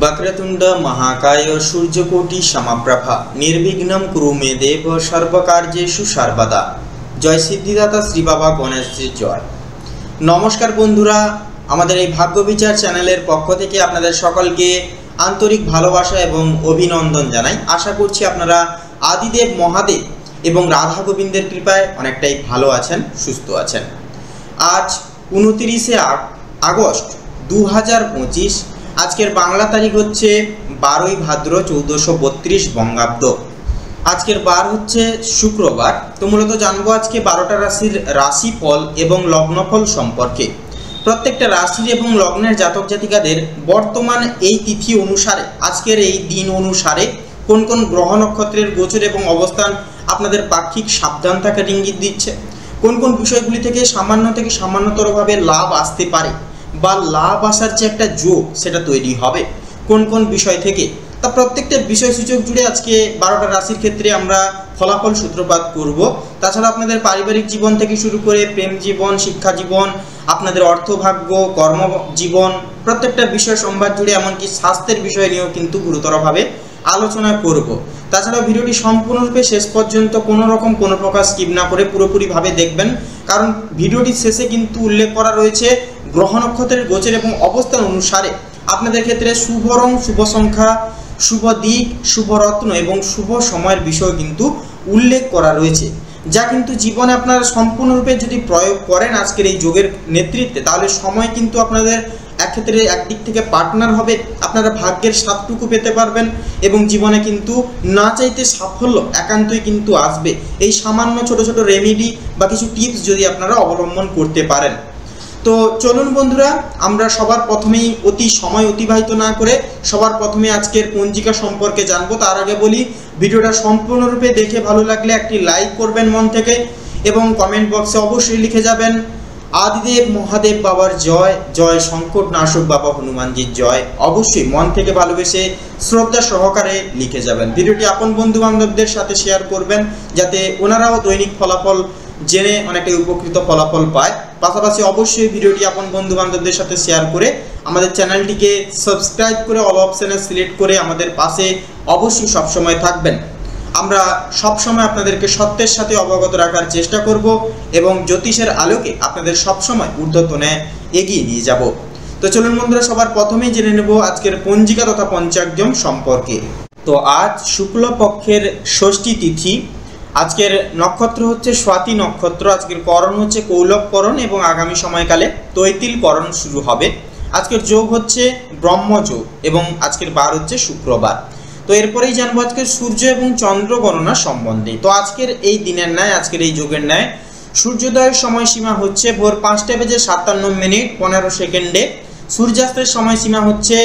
वक्रतुंड महाकाय सूर्यकोटि समप्रभा निर्विघ्नं कुरु मे देव सर्वकार्येषु सर्वदा। जय सिद्धिदाता श्री बाबा गणेशजी जय। नमस्कार बंधुरा, आमादेर এই भाग्य विचार चैनलेर पक्ष থেকে আপনাদের সকলকে आंतरिक ভালোবাসা এবং অভিনন্দন জানাই। আশা করছি আপনারা আদিদেব মহাদেব এবং রাধা গোবিন্দের কৃপায় অনেকটাই ভালো আছেন, সুস্থ আছেন। আজ 29 আগস্ট 2025। আজকের বাংলা তারিখ হচ্ছে 12 ভাদ্র 1432 বঙ্গাব্দ। আজকের বার হচ্ছে শুক্রবার। তো মূলত জানবো আজকে 12টা রাশির রাশিফল এবং লগ্নফল সম্পর্কে। প্রত্যেকটা রাশির এবং লগ্নের জাতক জাতিকাদের বর্তমান এই তিথি অনুসারে, আজকের এই দিন অনুসারে কোন কোন গ্রহ নক্ষত্রের গোচর এবং অবস্থান আপনাদের পাক্ষিক সাবধান থাকার ইঙ্গিত দিচ্ছে, কোন কোন বিষয়গুলি থেকে সামান্য থেকে সামান্যতরভাবে লাভ আসতে পারে বা লাভ আসার যে একটা যোগ সেটা তৈরি হবে কোন কোন বিষয় থেকে, তা প্রত্যেকটা বিষয় সূচক জুড়ে আজকে 12টা রাশির ক্ষেত্রে আমরা ফলাফল সূত্রপাত করব। তাছাড়া আপনাদের পারিবারিক জীবন থেকে শুরু করে প্রেম জীবন, শিক্ষা জীবন, আপনাদের অর্থভাগ্য, কর্মজীবন, প্রত্যেকটা বিষয় সংবাদ জুড়ে এমনকি স্বাস্থ্যের বিষয় নিয়েও কিন্তু গুরুতরভাবে আলোচনা করব। তাছাড়াও ভিডিওটি সম্পূর্ণরূপে শেষ পর্যন্ত কোনো প্রকার স্কিপ না করে পুরোপুরিভাবে দেখবেন, কারণ ভিডিওটির শেষে কিন্তু উল্লেখ করা রয়েছে গ্রহ নক্ষত্রের গোচর এবং অবস্থান অনুসারে আপনাদের ক্ষেত্রে শুভ রং, শুভ সংখ্যা, শুভ দিক, শুভ রত্ন এবং শুভ সময়ের বিষয় কিন্তু উল্লেখ করা রয়েছে, যা কিন্তু জীবনে আপনারা সম্পূর্ণরূপে যদি প্রয়োগ করেন আজকের এই যোগের নেতৃত্বে, তাহলে সময় কিন্তু আপনাদের একক্ষেত্রে একদিক থেকে পার্টনার হবে, আপনারা ভাগ্যের স্বাদটুকু পেতে পারবেন এবং জীবনে কিন্তু না চাইতে সাফল্য একান্তই কিন্তু আসবে এই সামান্য ছোট ছোট রেমেডি বা কিছু টিপস যদি আপনারা অবলম্বন করতে পারেন। তো চলুন বন্ধুরা, আমরা সবার প্রথমেই সময় অতিবাহিত না করে সবার প্রথমে আজকের পঞ্জিকা সম্পর্কে জানবো। তার আগে বলি, ভিডিওটা সম্পূর্ণরূপে দেখে ভালো লাগলে একটি লাইক করবেন মন থেকে এবং কমেন্ট বক্সে অবশ্যই লিখে যাবেন আদিদেব মহাদেব বাবার জয়, জয় সংকট নাশক বাবা হনুমানজির জয়। অবশ্যই মন থেকে ভালোবেসে শ্রদ্ধা সহকারে লিখে যাবেন। ভিডিওটি আপন বন্ধু বান্ধবদের সাথে শেয়ার করবেন, যাতে ওনারাও দৈনিক ফলাফল জেনে অনেকটাই উপকৃত ফলাফল পায়। পাশাপাশি অবশ্যই ভিডিওটি আপন বন্ধু বান্ধবদের সাথে শেয়ার করে আমাদের চ্যানেলটিকে সাবস্ক্রাইব করে অল অপশানে সিলেক্ট করে আমাদের পাশে অবশ্যই সবসময় থাকবেন। আমরা সবসময় আপনাদেরকে সত্যের সাথে অবগত রাখার চেষ্টা করব এবং জ্যোতিষের আলোকে আপনাদের সবসময় ঊর্ধ্বতনে এগিয়ে নিয়ে যাব। তো চলুন বন্ধুরা, সবার প্রথমেই জেনে নেব আজকের পঞ্জিকা তথা পঞ্চাঙ্গম সম্পর্কে। তো আজ শুক্লপক্ষের ষষ্ঠী তিথি। আজকের নক্ষত্র হচ্ছে স্বাতি নক্ষত্র। আজকের করণ হচ্ছে কৌলবকরণ এবং আগামী সময়কালে তৈতিলকরণ শুরু হবে। আজকের যোগ হচ্ছে ব্রহ্মযোগ এবং আজকের বার হচ্ছে শুক্রবার। তো এরপরেই জানবো আজকের সূর্য এবং চন্দ্র গণনা সম্বন্ধে। তো আজকের এই দিনের ন্যায়, আজকের এই যোগের ন্যায় সূর্যোদয়ের সময়সীমা হচ্ছে ভোর 5টা বেজে 57 মিনিট 15 সেকেন্ডে। সূর্যাস্তের সময়সীমা হচ্ছে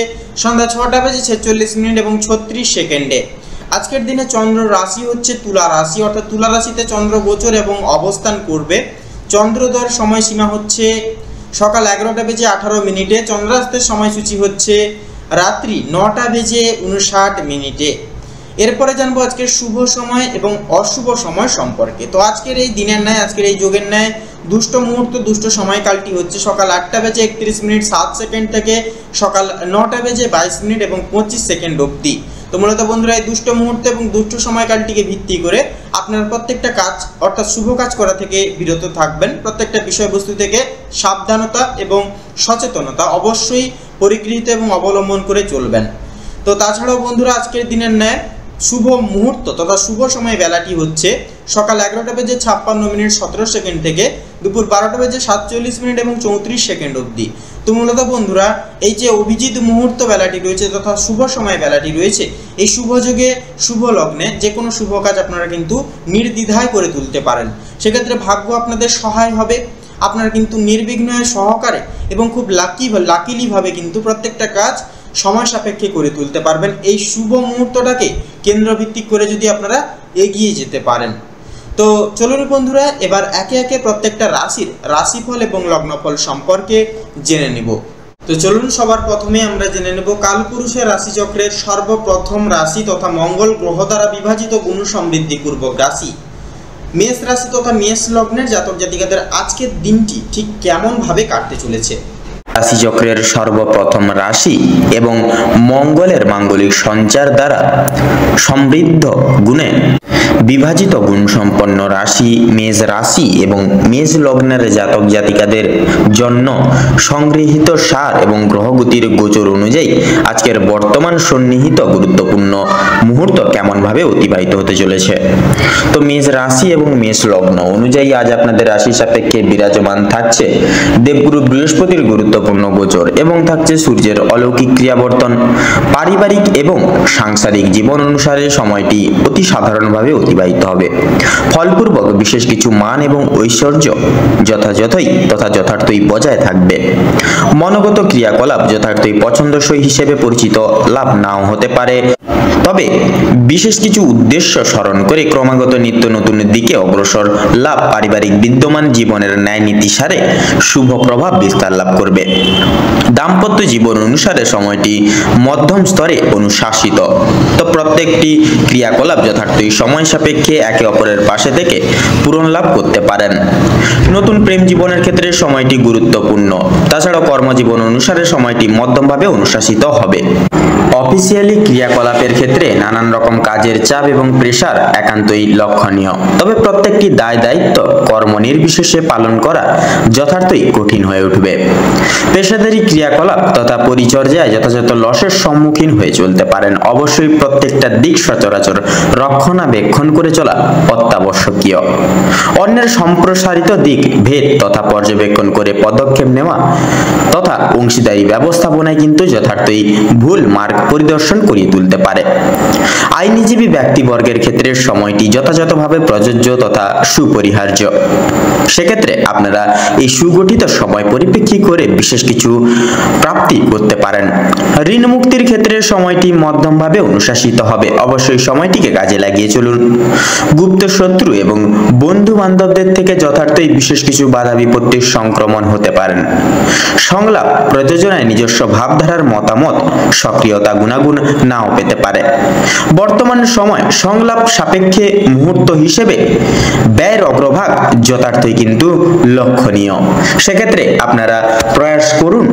সন্ধ্যা 6টা বেজে 46 মিনিট এবং 36 সেকেন্ডে। আজকের দিনে চন্দ্র রাশি হচ্ছে তুলা রাশি, অর্থাৎ তুলা রাশিতে চন্দ্র গোচর এবং অবস্থান করবে। চন্দ্রোদয়ের সময়সীমা হচ্ছে সকাল 11টা বেজে 18 মিনিটে। চন্দ্রাস্তের সময়সূচি হচ্ছে রাত্রি 9টা বেজে 59 মিনিটে। এরপরে জানবো আজকের শুভ সময় এবং অশুভ সময় সম্পর্কে। তো আজকের এই দিনের ন্যায়, আজকের এই যোগের ন্যায় দুষ্ট মুহূর্ত, দুষ্ট সময়কালটি হচ্ছে সকাল 8টা বেজে 31 মিনিট 7 সেকেন্ড থেকে সকাল 9টা বেজে 22 মিনিট এবং 25 সেকেন্ড অবধি। তো মূলত বন্ধুরা, এই দুষ্ট মুহূর্ত এবং দুষ্ট সময়কালটিকে ভিত্তি করে আপনার প্রত্যেকটা কাজ অর্থাৎ শুভ কাজ করা থেকে বিরত থাকবেন। প্রত্যেকটা বিষয়বস্তু থেকে সাবধানতা এবং সচেতনতা অবশ্যই পরিগৃহীত এবং অবলম্বন করে চলবেন। তো তাছাড়াও বন্ধুরা, আজকের দিনের ন্যায় শুভ মুহূর্ত তথা শুভ সময় বেলাটি হচ্ছে সকাল 11টা বেজে 56 মিনিট 17 সেকেন্ড থেকে দুপুর 12টা বেজে 47 মিনিট এবং 34 সেকেন্ড অবধি। তো মূলত বন্ধুরা, এই যে অভিজিৎ মুহূর্ত বেলাটি রয়েছে তথা শুভ সময় বেলাটি রয়েছে, এই শুভ যোগে শুভ লগ্নে যে কোনো শুভ কাজ আপনারা কিন্তু নির্দ্বিধায় করে তুলতে পারেন। সেক্ষেত্রে ভাগ্য আপনাদের সহায় হবে। আপনারা কিন্তু নির্বিঘ্ন সহকারে এবং খুব লাকিলিভাবে কিন্তু প্রত্যেকটা কাজ সময় সাপেক্ষে করে তুলতে পারবেন। এই শুভ মুহূর্তটাকে কেন্দ্রভিত্তিক করে যদি আপনারা এগিয়ে যেতে পারেন। তো চলুন বন্ধুরা, এবার একে একে প্রত্যেকটা রাশির রাশিফল এবং লগ্নফল সম্পর্কে জেনে নেব। তো চলুন সবার প্রথমে আমরা জেনে নেব কালপুরুষের রাশিচক্রের সর্বপ্রথম রাশি তথা মঙ্গল গ্রহ দ্বারা বিভাজিত গুণ সমৃদ্ধিপূর্বক রাশি মেষ রাশি তথা মেষ লগ্নের জাতক জাতিকাদের আজকের দিনটি ঠিক কেমন ভাবে কাটতে চলেছে। রাশিচক্রের সর্বপ্রথম রাশি এবং মঙ্গলের মাঙ্গলিক সঞ্চার দ্বারা সমৃদ্ধ গুণে বিভাজিত গুণসম্পন্ন রাশি মেষ রাশি এবং মেষ লগ্নের জাতক জাতিকাদের জন্য সংগৃহীত সার এবং গ্রহগতির গোচর অনুযায়ী আজকের বর্তমান সন্নিহিত গুরুত্বপূর্ণ মুহূর্ত কেমনভাবে অতিবাহিত হতে চলেছে। তো মেষ রাশি এবং মেষ লগ্ন অনুযায়ী আজ আপনাদের রাশি সাপেক্ষে বিরাজমান থাকছে দেবগুরু বৃহস্পতির গুরুত্বপূর্ণ গোচর এবং থাকছে সূর্যের অলৌকিক ক্রিয়াবর্তন। পারিবারিক এবং সাংসারিক জীবন অনুসারে সময়টি অতি সাধারণভাবে অতিবাহিত হবে। ফলপূর্বক বিশেষ কিছু মান এবং ঐশ্বর্য যথাযথই বজায় থাকবে। মনোগত ক্রিয়াকলাপ যথার্থই পছন্দসই হিসেবে পরিচিত লাভ নাও হতে পারে, তবে বিশেষ কিছু উদ্দেশ্য স্মরণ করে ক্রমাগত নিত্য নতুন দিকে অগ্রসর লাভ পারিবারিক বিদ্যমান জীবনের ন্যায় নীতি সারে শুভ প্রভাব বিস্তার লাভ করবে। দাম্পত্য জীবন অনুসারে সময়টি মধ্যম স্তরে অনুশাসিত, তো প্রত্যেকটি ক্রিয়াকলাপ যথার্থই সময় সাপেক্ষে একে অপরের পাশে থেকে পূরণ লাভ করতে পারেন। নতুন প্রেম জীবনের ক্ষেত্রে সময়টি গুরুত্বপূর্ণ। তাছাড়াও কর্মজীবন অনুসারে সময়টি মধ্যমভাবে অনুশাসিত হবে। অফিসিয়ালি ক্রিয়াকলাপের ক্ষেত্রে নানান রকম কাজের চাপ এবং প্রেসার একান্তই লক্ষণীয়, তবে প্রত্যেকটি দায় দায়িত্ব কর্ম নির্বিশেষে পালন করা যথার্থই কঠিন হয়ে উঠবে। পেশাদারী ক্রিয়াকলাপ তথা পরিচর্যায় যথাযথ লসের সম্মুখীন হয়ে চলতে পারেন। অবশ্যই প্রত্যেকটা দিক সচরাচর রক্ষণাবেক্ষণ করে চলা অত্যাবশ্যকীয়। অন্যের সম্প্রসারিত দিক ভেদ তথা পর্যবেক্ষণ করে পদক্ষেপ নেওয়া তথা অংশীদারি ব্যবস্থাপনায় কিন্তু যথার্থই ভুল মার্গ পরিদর্শন করিয়ে তুলতে পারে। আইনজীবী ব্যক্তিবর্গের ক্ষেত্রে সময়টি যথাযথভাবে প্রযোজ্য তথা সুপরিহার্য। সেক্ষেত্রে আপনারা এই সুগঠিত সময় পরিপ্রেক্ষী করে বিশেষ কিছু প্রাপ্তি করতে পারেন। ঋণ মুক্তির ক্ষেত্রে সময়টি মধ্যমভাবে অনুশাসিত হবে। অবশ্যই সময়টিকে কাজে লাগিয়ে চলুন। গুপ্ত শত্রু এবং বন্ধু বান্ধবদের থেকে যথার্থই বিশেষ কিছু বাধা বিপত্তির সংক্রমণ হতে পারেন। সংলাপ প্রযোজনায় নিজস্ব ভাবধারার মতামত সক্রিয়তা গুণাগুণ নাও পেতে পারে। বর্তমান সময় সংলাপ সাপেক্ষে মুহূর্ত হিসেবে ব্যয়ের অগ্রভাগ যথার্থই কিন্তু লক্ষণীয়। সেক্ষেত্রে আপনারা প্রয়াস করুন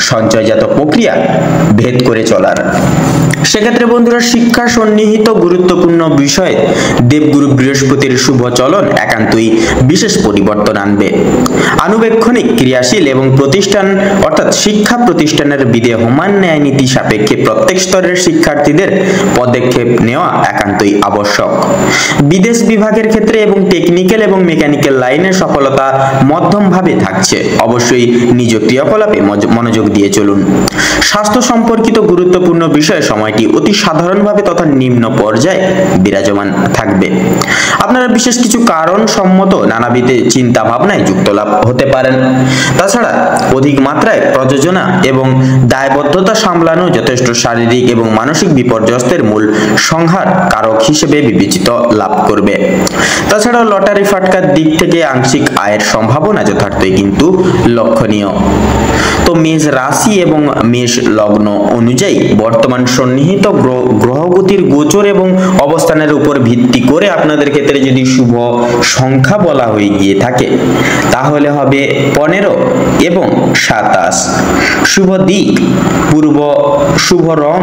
সঞ্চয়জাত প্রক্রিয়া ভেদ করে চলার। সেক্ষেত্রে বন্ধুরা, শিক্ষা সন্নিহিত গুরুত্বপূর্ণ বিষয়ে দেবগুরু বৃহস্পতির শুভ চলন একান্তই বিশেষ পরিবর্তন আনবে। আনুবেক্ষণিক ক্রিয়াশীল এবং প্রতিষ্ঠান অর্থাৎ শিক্ষা প্রতিষ্ঠানের বিধেয়মান ন্যায় নীতি সাপেক্ষে প্রত্যেক স্তরের শিক্ষার্থীদের পদক্ষেপ নেওয়া একান্তই আবশ্যক। বিদেশ বিভাগের ক্ষেত্রে এবং টেকনিক্যাল এবং মেকানিক্যাল লাইনের সফলতা মধ্যমভাবে থাকছে। অবশ্যই নিজ ক্রিয়াকলাপে মনোযোগ দিয়ে চলুন। স্বাস্থ্য সম্পর্কিত গুরুত্বপূর্ণ বিষয়ে সময়টি অতি সাধারণভাবে তথা নিম্ন পর্যায়ে বিরাজমান থাকবে। আপনারা বিশেষ কিছু কারণ সম্মত নানাবিধ চিন্তা ভাবনায় যুক্ত লাভ হতে পারেন। তাছাড়া অধিক মাত্রায় প্রযোজনা এবং দায়বদ্ধতা সামলানো যথেষ্ট শারীরিক এবং মানসিক বিপর্যস্তের মূল সংহার কারক হিসেবে বিবেচিত লাভ করবে। তাছাড়াও লটারি ফাটকার দিক থেকে আংশিক আয়ের সম্ভাবনা যথার্থই কিন্তু লক্ষণীয়। তো মেষ রাশি এবং মেষ লগ্ন অনুযায়ী বর্তমান সন্নিহিত গ্রহগতির গোচর এবং অবস্থানের উপর ভিত্তি করে আপনাদের ক্ষেত্রে যদি শুভ সংখ্যা বলা হয়ে গিয়ে থাকে তাহলে হবে 15 এবং 27। শুভ দিক পূর্ব, শুভ রং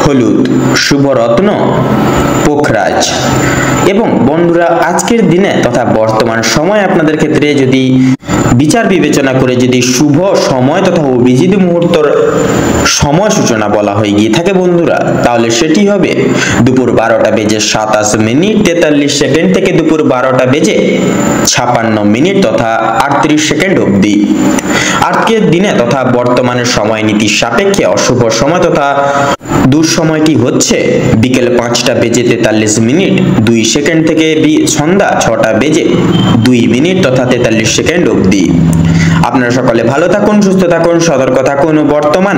হলুদ, শুভ রত্ন পোখরাজ। এবং বন্ধুরা, আজকের দিনে তথা বর্তমান সময় আপনাদের ক্ষেত্রে যদি বিচার বিবেচনা করে যদি শুভ সময় তথা অভিজিৎ মুহূর্তের সময় সূচনা বলা হয়ে গিয়ে থাকে বন্ধুরা, তাহলে সেটি হবে দুপুর 12টা বেজে 27 মিনিট 43 সেকেন্ড থেকে দুপুর 12টা বেজে 56 মিনিট তথা 38 সেকেন্ড অবধি। আজকের দিনে তথা বর্তমানের সময় নীতি সাপেক্ষে অশুভ সময় তথা দুঃসময়টি হচ্ছে বিকেল 5টা বেজে 43 মিনিট 2 সেকেন্ড থেকে সন্ধ্যা 6টা বেজে 2 মিনিট তথা 43 সেকেন্ড অবধি। আপনারা সকলে ভালো থাকুন, সুস্থ থাকুন, সতর্ক থাকুন। বর্তমান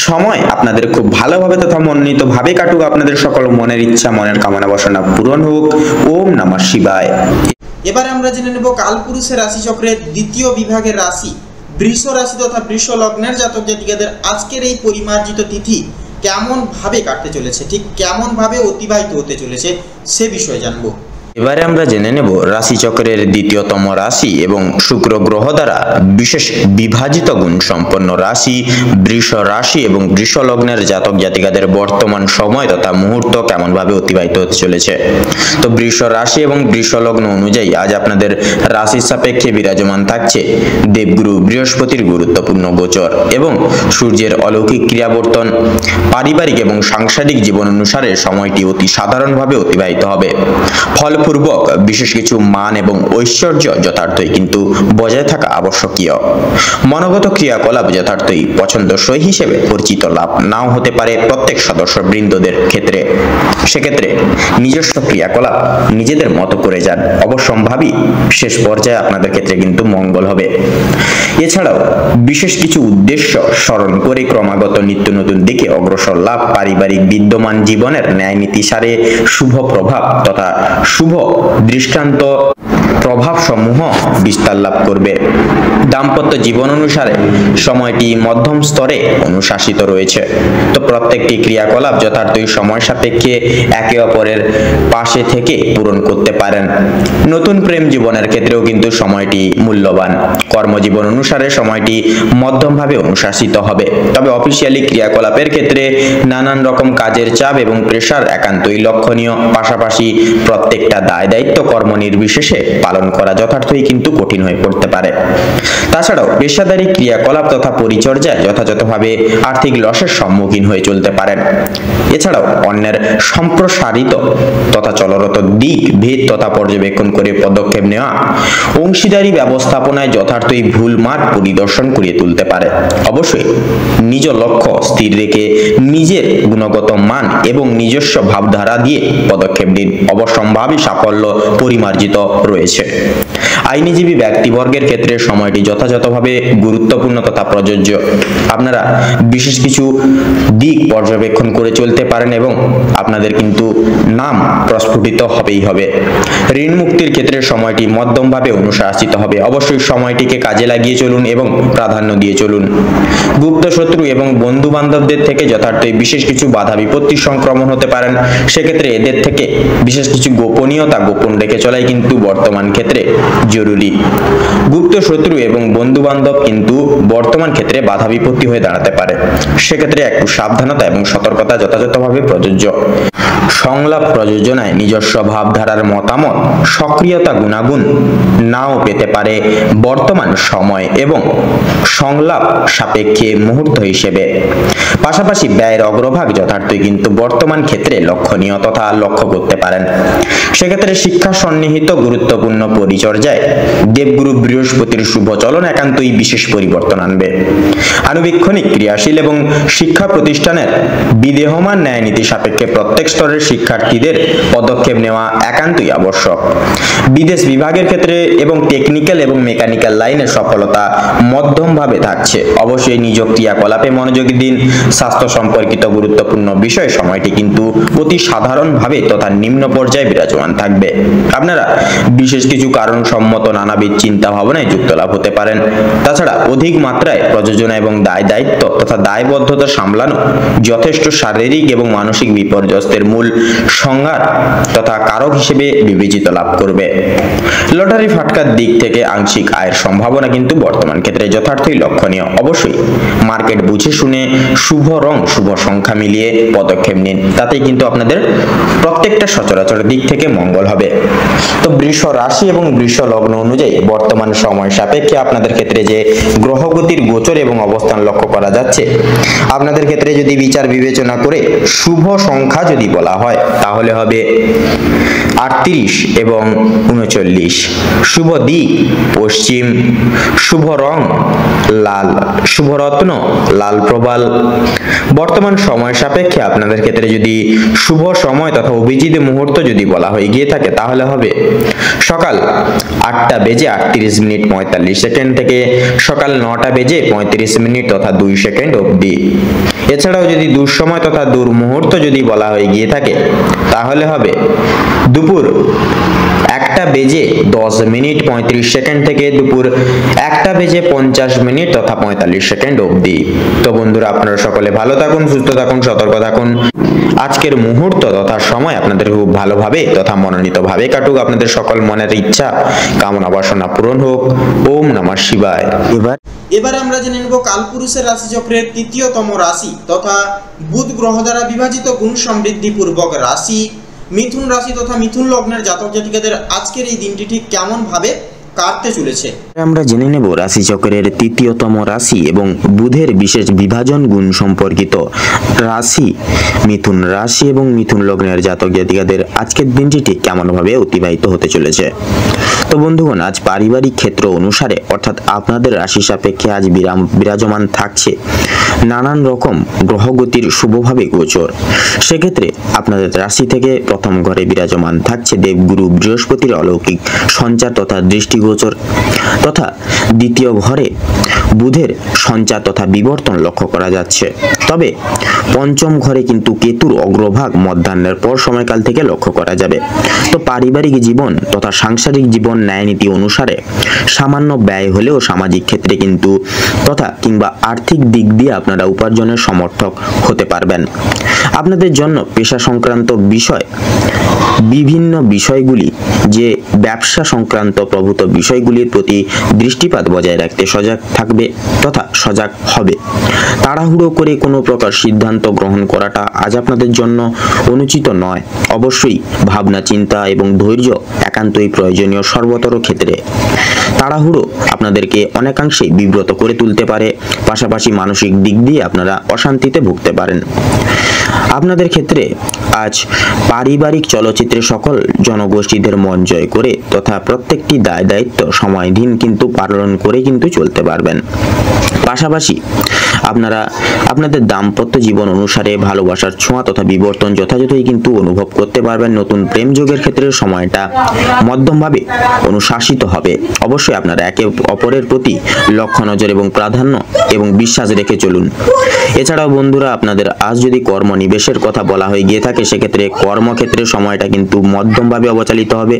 সময় আপনাদের খুব ভালোভাবে তথা মনোনীত ভাবে কাটুক। আপনাদের সকল মনের ইচ্ছা মনের কামনা বাসনা পূরণ হোক। ওম নমঃ শিবায়। এবার আমরা জেনে নেব কালপুরুষের রাশিচক্রের দ্বিতীয় বিভাগের রাশি বৃষ রাশি তথা বৃষ লগ্নের জাতক জাতিকাদের আজকের এই পরিমার্জিত তিথি কেমন ভাবে কাটতে চলেছে, ঠিক কেমন ভাবে অতিবাহিত হতে চলেছে সে বিষয়ে জানবো। এবারে আমরা জেনে নেব রাশিচক্রের দ্বিতীয়তম রাশি এবং শুক্র গ্রহ দ্বারা বিশেষ বিভাজিত গুণ সম্পন্ন রাশি বৃষ রাশি এবং বৃষ লগ্নের জাতক জাতিকাদের বর্তমান সময় তথা মুহূর্ত কেমন ভাবে অতিবাহিত হতে চলেছে। তো বৃষ রাশি এবং বৃষ লগ্ন অনুযায়ী আজ আপনাদের রাশির সাপেক্ষে বিরাজমান থাকছে দেবগুরু বৃহস্পতির গুরুত্বপূর্ণ গোচর এবং সূর্যের অলৌকিক ক্রিয়াবর্তন। পারিবারিক এবং সাংসারিক জীবন অনুসারে সময়টি অতি সাধারণভাবে অতিবাহিত হবে। ফলপূর্বক বিশেষ কিছু মান এবং ঐশ্বর্য যথার্থই কিন্তু বজায় থাকা আবশ্যকীয়। মনোগত ক্রিয়াকলাপ যথার্থই পছন্দসই হিসেবে পরিচিত লাভ নাও হতে পারে প্রত্যেক সদস্য বৃন্দদের ক্ষেত্রে। সেক্ষেত্রে নিজস্ব ক্রিয়াকলাপ নিজেদের মতো করে যান, অবশ্যম্ভাবী শেষ পর্যায়ে আপনাদের ক্ষেত্রে কিন্তু মঙ্গল হবে। এছাড়াও বিশেষ কিছু উদ্দেশ্য স্মরণ করে ক্রমাগত নিত্য নতুন দিকে অগ্রসর লাভ, পারিবারিক বিদ্যমান জীবনের ন্যায় নীতি সারে শুভ প্রভাব তথা শুভ দৃষ্টান্ত প্রভাব সমূহ বিস্তার লাভ করবে। দাম্পত্য জীবন অনুসারে সময়টি মধ্যম স্তরে অনুশাসিত রয়েছে। তো প্রত্যেকটি ক্রিয়াকলাপ যথার্থই সময় সাপেক্ষে একে অপরের পাশে থেকে পূরণ করতে পারেন। নতুন প্রেম জীবনের ক্ষেত্রেও কিন্তু সময়টি মূল্যবান। কর্মজীবন অনুসারে সময়টি মধ্যমভাবে অনুশাসিত হবে। তবে অফিসিয়ালি ক্রিয়াকলাপের ক্ষেত্রে নানান রকম কাজের চাপ এবং প্রেশার একান্তই লক্ষণীয়। পাশাপাশি প্রত্যেকটা দায় দায়িত্ব কর্ম নির্বিশেষে পালন করা যথার্থই কিন্তু কঠিন হয়ে পড়তে পারে। তাছাড়াও পেশাদারী ক্রিয়াকলাপ তথা পরিচর্যায় যথাযথভাবে আর্থিক লসের সম্মুখীন হয়ে চলতে পারেন। এছাড়াও অন্যের সম্প্রসারিত তথা চলরত দিক ভেদ তথা পর্যবেক্ষণ করে পদক্ষেপ নেওয়া অংশীদারি ব্যবস্থাপনায় যথার্থই ভুল মার্গ পরিদর্শন করিয়ে তুলতে পারে। অবশ্যই নিজ লক্ষ্য স্থির রেখে নিজের গুণগত মান এবং নিজস্ব ভাবধারা দিয়ে পদক্ষেপ দিন, অবশ্যম্ভাবী সাফল্য পরিমার্জিত রয়েছে। আইনজীবী ব্যক্তিবর্গের ক্ষেত্রে সময়টি যথাযথভাবে গুরুত্বপূর্ণ তথা প্রযোজ্য। আপনারা বিশেষ কিছু দিক পর্যবেক্ষণ করে চলতে পারেন এবং আপনাদের কিন্তু নাম প্রস্ফুটিত হবেই হবে। ঋণ মুক্তির ক্ষেত্রে সময়টি মধ্যমভাবে অনুশাসিত হবে। অবশ্যই সময়টিকে কাজে লাগিয়ে চলুন এবং প্রাধান্য দিয়ে চলুন। গুপ্ত শত্রু এবং বন্ধু বান্ধবদের থেকে যথার্থই বিশেষ কিছু বাধা বিপত্তি সংক্রমণ হতে পারেন। সেক্ষেত্রে এদের থেকে বিশেষ কিছু গোপনীয়তা গোপন রেখে চলাই কিন্তু বর্তমান ক্ষেত্রে জরুরি। গুপ্ত শত্রু এবং বন্ধু বান্ধব কিন্তু বর্তমান ক্ষেত্রে বাধা বিপত্তি হয়ে দাঁড়াতে পারে। সেক্ষেত্রে একটু সাবধানতা এবং সতর্কতা যথাযথভাবে প্রযোজ্য। সংলাপ প্রযোজনায় নিজস্ব ভাবধারার মতামত সক্রিয়তা গুণাগুণ নাও পেতে পারে বর্তমান সময় এবং সংলাপ সাপেক্ষে মুহূর্ত হিসেবে। পাশাপাশি ব্যয়ের অগ্রভাগ যথার্থই কিন্তু বর্তমান ক্ষেত্রে লক্ষণীয় তথা লক্ষ্য করতে পারেন। সেক্ষেত্রে শিক্ষা সন্নিহিত গুরুত্বপূর্ণ পরিচর্যায় দেবগুরু বৃহস্পতির শুভ চলন একান্তই বিশেষ পরিবর্তন আনবে। আনুবীক্ষণিক ক্রিয়াশীল এবং শিক্ষা প্রতিষ্ঠানের বিদেহমান ন্যায় নীতি সাপেক্ষে প্রত্যেক স্তরের শিক্ষার্থীদের পদক্ষেপ নেওয়া একান্তই আবশ্যক। বিদেশ বিভাগের ক্ষেত্রে এবং টেকনিক্যাল এবং মেকানিক্যাল লাইনে সফলতা মধ্যমভাবে থাকছে। অবশ্যই নিজ ক্রিয়াকলাপে মনোযোগী দিন। স্বাস্থ্য সম্পর্কিত গুরুত্বপূর্ণ বিষয় সময়টি কিন্তু অতি সাধারণভাবে তথা নিম্ন পর্যায়ে বিরাজমান থাকবে। আপনারা বিশেষ কিছু কারণ সম্মত নানাবিধ চিন্তা ভাবনায় যুক্ত লাভ হতে পারেন। তাছাড়া অধিক মাত্রায় প্রযোজনা এবং দায় দায়িত্ব তথা দায়বদ্ধতা সামলানো যথেষ্ট শারীরিক এবং মানসিক বিপর্যস্তের মূল সংজ্ঞার তথা কারক হিসেবে বিবেচিত লাভ করবে। লটারি ফাটকার দিক থেকে আংশিক আয়ের সম্ভাবনা কিন্তু বর্তমান ক্ষেত্রে যথার্থই লক্ষণীয়। অবশ্যই মার্কেট বুঝে শুনে শুভ রং শুভ সংখ্যা মিলিয়ে পদক্ষেপ নিন, তাতেই কিন্তু আপনাদের প্রত্যেকটা সচরাচর দিক থেকে মঙ্গল হবে। তো বৃষ রাশি এবং বৃষ লগ্ন অনুযায়ী বর্তমান সময় সাপেক্ষে আপনাদের ক্ষেত্রে যে গ্রহগতির গোচর এবং অবস্থান লক্ষ্য করা যাচ্ছে, আপনাদের ক্ষেত্রে যদি বিচার বিবেচনা করে শুভ সংখ্যা যদি বলা হয় তাহলে হবে 38 এবং 39। শুভ দিক পশ্চিম, শুভ রং লাল, শুভ রত্ন লাল প্রবাল। বর্তমান সময় সাপেক্ষে আপনাদের ক্ষেত্রে যদি শুভ সময় তথা অভিজিৎ মুহূর্ত যদি বলা হয়ে গিয়ে থাকে তাহলে হবে সকাল 8:38:45 থেকে সকাল 9:35 তথা 2 সেকেন্ড অবধি। এছাড়াও যদি দুঃসময় তথা দুর্মুহূর্ত যদি বলা হয়ে গিয়ে থাকে তাহলে হবে দুপুর 1:10:35 থেকে দুপুর 1:50 তথা 45 সেকেন্ড অবধি। তো বন্ধুরা, আপনারা সকলে ভালো থাকুন, সুস্থ থাকুন, সতর্ক থাকুন। আজকের মুহূর্ত তথা সময় আপনাদের খুব ভালোভাবে তথা মনোনীতভাবে কাটুক। আপনাদের সকল মনের ইচ্ছা কামনা বাসনা পূরণ হোক। ওম নমঃ শিবায়। এবার আমরা জেনে নেব কালপুরুষের রাশিচক্রের তৃতীয়তম রাশি তথা বুধ গ্রহ দ্বারা বিভাজিত গুণ সমৃদ্ধি পূর্বক রাশি মিথুন রাশি তথা মিথুন লগ্নের জাতক জাতিকাদের আজকের এই দিনটি ঠিক কেমন ভাবে কাটতে চলেছে। আমরা জেনে নেব রাশিচক্রের তৃতীয়তম রাশি এবং বুধের বিশেষ বিভাজন গুণ সম্পর্কিত রাশি মিথুন রাশি এবং মিথুন লগ্নের জাতক জাতিকাদের আজকের দিনটি ঠিক কেমন ভাবে অতিবাহিত হতে চলেছে। তো বন্ধুগণ, আজ পারিবারিক ক্ষেত্র অনুসারে অর্থাৎ আপনাদের রাশি সাপেক্ষে আজ বিরাজমান থাকছে নানান রকম গ্রহগতির শুভভাবে গোচর। সেক্ষেত্রে আপনাদের রাশি থেকে প্রথম ঘরে বিরাজমান থাকছে দেবগুরু বৃহস্পতির অলৌকিক সঞ্চার তথা দৃষ্টিগোচর, তথা দ্বিতীয় ঘরে বুধের সঞ্চার তথা বিবর্তন লক্ষ্য করা যাচ্ছে। তবে পঞ্চম ঘরে কিন্তু কেতুর অগ্রভাগ মধ্যাহ্নের পর সময়কাল থেকে লক্ষ্য করা যাবে। তো পারিবারিক জীবন তথা সাংসারিক জীবন ন্যায়নীতি অনুসারে সামান্য ব্যয় হলেও সামাজিক ক্ষেত্রে কিন্তু তথা কিংবা আর্থিক দিক দিয়ে আপনারা উপার্জনের সমর্থক হতে পারবেন। আপনাদের জন্য পেশা সংক্রান্ত বিষয় বিভিন্ন বিষয়গুলি যে ব্যবসা সংক্রান্ত প্রভূত বিষয়গুলির প্রতি দৃষ্টিপাত বজায় রাখতে সজাগ থাকবে তথা সজাগ হবে। তাড়াহুড়ো করে কোনো প্রকার সিদ্ধান্ত গ্রহণ করাটা আজ আপনাদের জন্য অনুচিত নয়। অবশ্যই ভাবনা চিন্তা এবং ধৈর্য একান্তই প্রয়োজনীয় সর্বতর ক্ষেত্রে। তাড়াহুড়ো আপনাদেরকে অনেকাংশেই বিব্রত করে তুলতে পারে, পাশাপাশি মানসিক দিক দিয়ে আপনারা অশান্তিতে ভুগতে পারেন। আপনাদের ক্ষেত্রে আজ পারিবারিক চলচ্চিত্রে সকল জনগোষ্ঠীদের মন জয় করে তথা প্রত্যেকটি দায় দায়িত্ব সময়ধীন কিন্তু পালন করে কিন্তু চলতে পারবেন। পাশাপাশি আপনারা আপনাদের দাম্পত্য জীবন অনুসারে ভালোবাসার ছোঁয়া তথা বিবর্তন যথাযথই কিন্তু অনুভব করতে পারবেন। নতুন প্রেম যোগের ক্ষেত্রে সময়টা মধ্যমভাবে অনুশাসিত হবে। অবশ্যই আপনারা একে অপরের প্রতি লক্ষ্য নজর এবং প্রাধান্য এবং বিশ্বাস রেখে চলুন। এছাড়াও বন্ধুরা, আপনাদের আজ যদি কর্মনিবেশের কথা বলা হয়ে গিয়ে থাকে সেক্ষেত্রে কর্মক্ষেত্রে সময়টা কিন্তু মধ্যমভাবে অবচালিত হবে।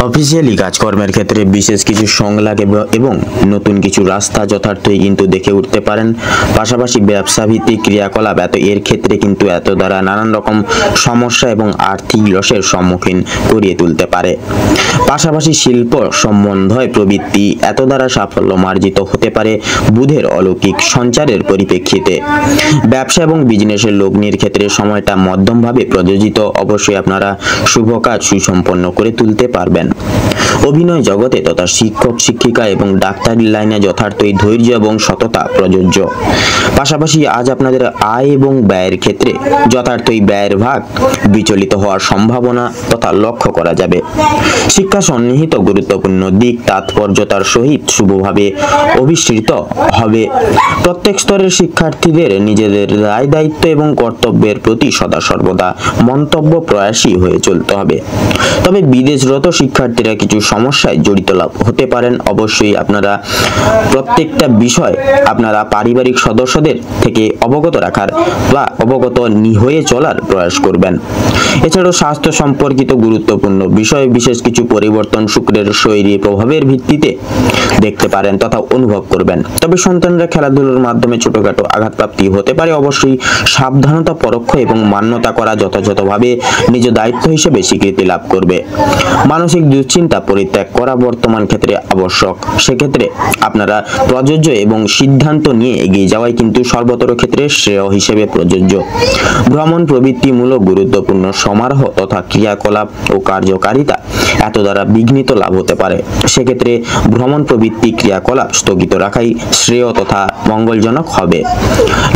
অফিসিয়ালি কাজকর্মের ক্ষেত্রে বিশেষ কিছু সংলাপ এবং নতুন কিছু রাস্তা যথার্থই কিন্তু দেখে উঠতে পারেন। পাশাপাশি ব্যবসা ভিত্তিক ক্রিয়াকলাপ এর ক্ষেত্রে কিন্তু এত দ্বারা নানান রকম সমস্যা এবং আর্থিক লসের সম্মুখীন করিয়ে তুলতে পারে। পাশাপাশি শিল্প সম্বন্ধয় প্রবৃত্তি এত দ্বারা সাফল্য মার্জিত হতে পারে বুধের অলৌকিক সঞ্চারের পরিপ্রেক্ষিতে। ব্যবসা এবং বিজনেসের লগ্নির ক্ষেত্রে সময়টা মধ্যমভাবে প্রযোজিত। অবশ্যই আপনারা শুভ কাজ সুসম্পন্ন করে তুলতে পারবেন। অভিনয় জগতে তথা শিক্ষক শিক্ষিকা এবং ডাক্তারি লাইনে যথার্থই ধৈর্য এবং সততা প্রযোজ্য। পাশাপাশি আজ আপনাদের আয় এবং ব্যয়ের ক্ষেত্রে যথার্থই ব্যয়ের ভাগ বিচলিত হওয়ার সম্ভাবনা তথা লক্ষ্য করা যাবে। শিক্ষা সন্নিহিত গুরুত্বপূর্ণ দিক তাৎপর্যতার সহিত শুভভাবে অভিসৃত হবে। প্রত্যেক স্তরের শিক্ষার্থীদের নিজেদের দায় দায়িত্ব এবং কর্তব্যের প্রতি সদা সর্বদা মন্তব্য প্রয়াসী হয়ে চলতে হবে। তবে বিদেশরত শিক্ষার্থীরা কিছু সমস্যায় জড়িত হতে পারেন। অবশ্যই আপনারা প্রত্যেকটা বিষয় আপনারা পারিবারিক সদস্যদের থেকে অবগত রাখার বা অবগত হয়ে চলার প্রয়াস করবেন। এছাড়াও স্বাস্থ্য সম্পর্কিত গুরুত্বপূর্ণ বিষয় বিশেষ কিছু পরিবর্তন শুক্রের শৈলী প্রভাবের ভিত্তিতে দেখতে পারেন তথা অনুভব করবেন। তবে সন্তানরা খেলাধুলার মাধ্যমে ছোটখাটো আঘাতপ্রাপ্তি হতে পারে। অবশ্যই সাবধানতা পরোক্ষ এবং মান্যতা করা যথাযথভাবে নিজ দায়িত্ব হিসেবে স্বীকৃতি লাভ করবে। মানসিক দুশ্চিন্তা পরিত্যাগ করা বর্তমান ক্ষেত্রে আবশ্যক। সেক্ষেত্রে আপনারা প্রযোজ্য এবং সিদ্ধান্ত নিয়ে এগিয়ে যাওয়াই কিন্তু সর্বতর ক্ষেত্রে শ্রেয় হিসেবে প্রযোজ্য। ভ্রমণ প্রবৃত্তিমূলক গুরুত্বপূর্ণ সমারোহ তথা ক্রিয়াকলাপ ও কার্যকারিতা এত দ্বারা বিঘ্নিত লাভ হতে পারে। সেক্ষেত্রে ভ্রমণ প্রবৃত্তি ক্রিয়াকলাপ স্থগিত রাখাই শ্রেয় তথা মঙ্গলজনক হবে।